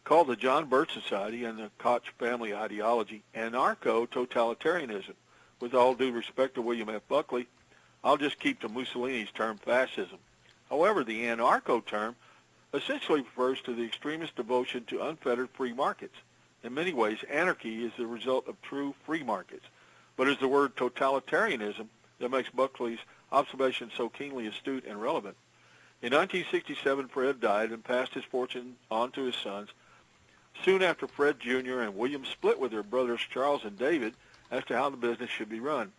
S2: called the John Birch Society and the Koch family ideology anarcho-totalitarianism. With all due respect to William F. Buckley, I'll just keep to Mussolini's term fascism. However, the anarcho term essentially refers to the extremist devotion to unfettered free markets. In many ways, anarchy is the result of true free markets, but it's the word totalitarianism that makes Buckley's observation so keenly astute and relevant. In 1967, Fred died and passed his fortune on to his sons. Soon after, Fred Jr. and William split with their brothers Charles and David as to how the business should be run.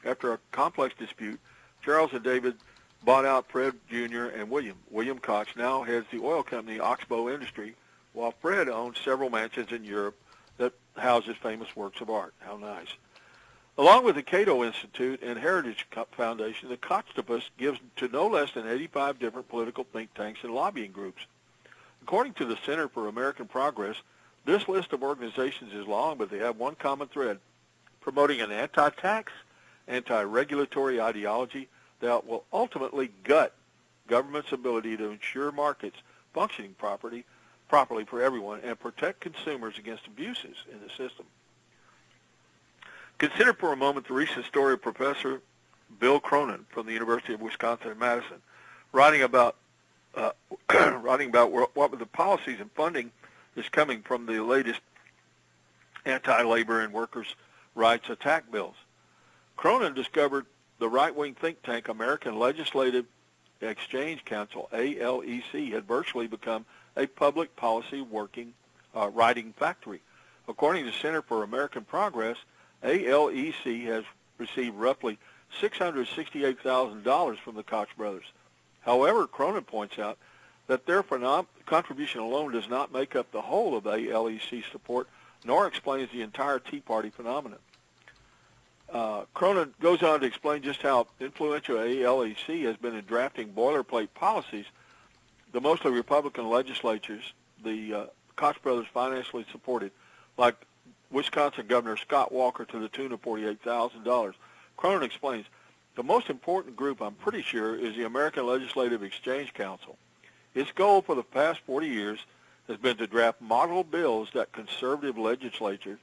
S2: After a complex dispute, Charles and David bought out Fred Jr. and William. William Koch now heads the oil company Oxbow Industry, while Fred owns several mansions in Europe that house his famous works of art. How nice. Along with the Cato Institute and Heritage Foundation, the Kochtopus gives to no less than 85 different political think tanks and lobbying groups. According to the Center for American Progress, this list of organizations is long, but they have one common thread: promoting an anti-tax, anti-regulatory ideology that will ultimately gut government's ability to ensure markets functioning properly for everyone and protect consumers against abuses in the system. Consider for a moment the recent story of Professor Bill Cronin from the University of Wisconsin in Madison, writing about what the policies and funding is coming from the latest anti-labor and workers' rights attack bills. Cronin discovered the right-wing think tank American Legislative Exchange Council, ALEC, had virtually become a public policy writing factory. According to Center for American Progress, ALEC has received roughly $668,000 from the Koch brothers. However, Cronin points out that their contribution alone does not make up the whole of ALEC's support, nor explains the entire Tea Party phenomenon. Cronin goes on to explain just how influential ALEC has been in drafting boilerplate policies the mostly Republican legislatures the Koch brothers financially supported, like Wisconsin Governor Scott Walker to the tune of $48,000. Cronin explains, the most important group, I'm pretty sure, is the American Legislative Exchange Council. Its goal for the past 40 years has been to draft model bills that conservative legislators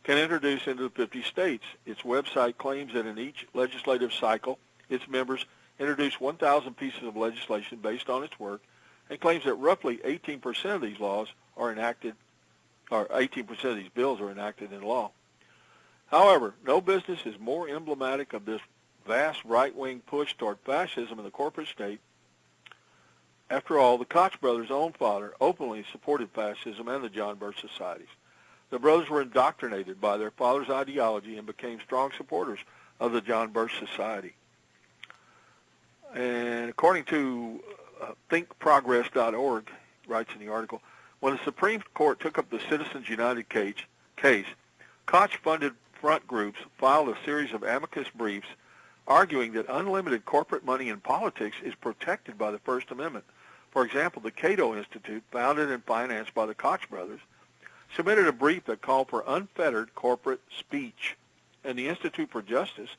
S2: can introduce into the 50 states. Its website claims that in each legislative cycle, its members introduce 1,000 pieces of legislation based on its work, and claims that roughly 18% of these laws are enacted, or 18% of these bills are enacted in law. However, no business is more emblematic of this vast right-wing push toward fascism in the corporate state. After all, the Koch brothers' own father openly supported fascism and the John Birch Societies. The brothers were indoctrinated by their father's ideology and became strong supporters of the John Birch Society. And according to thinkprogress.org, writes in the article, when the Supreme Court took up the Citizens United case, Koch-funded front groups filed a series of amicus briefs arguing that unlimited corporate money in politics is protected by the First Amendment. For example, the Cato Institute, founded and financed by the Koch brothers, submitted a brief that called for unfettered corporate speech, and the Institute for Justice,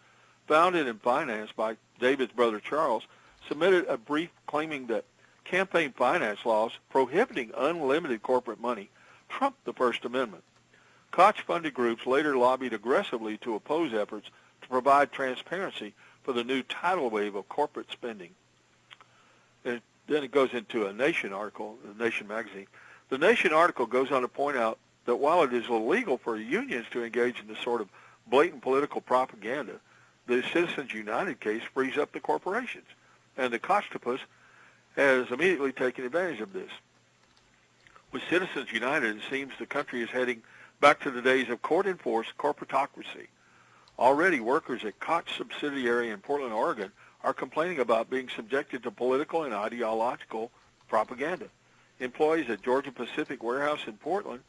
S2: founded and financed by David's brother Charles, submitted a brief claiming that campaign finance laws prohibiting unlimited corporate money trumped the First Amendment. Koch-funded groups later lobbied aggressively to oppose efforts to provide transparency for the new tidal wave of corporate spending. And then it goes into a Nation article, the Nation magazine. The Nation article goes on to point out that while it is illegal for unions to engage in this sort of blatant political propaganda, the Citizens United case frees up the corporations, and the Kochtopus has immediately taken advantage of this. With Citizens United, it seems the country is heading back to the days of court-enforced corporatocracy. Already, workers at Koch subsidiary in Portland, Oregon, are complaining about being subjected to political and ideological propaganda. Employees at Georgia Pacific Warehouse in Portland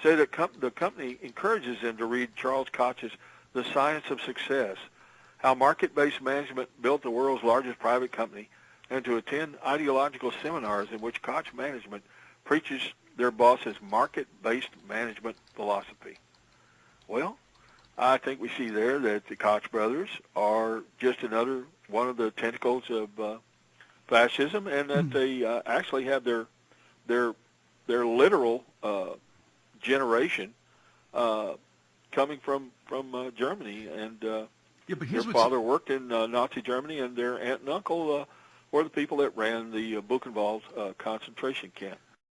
S2: say that the company encourages them to read Charles Koch's The Science of Success, How Market-Based Management Built the World's Largest Private Company, and to attend ideological seminars in which Koch management preaches their boss's market-based management philosophy. Well, I think we see there that the Koch brothers are just another one of the tentacles of fascism, and that they actually have their literal generation coming from Germany, and their father worked in Nazi Germany, and their aunt and uncle were the people that ran the Buchenwald concentration camp.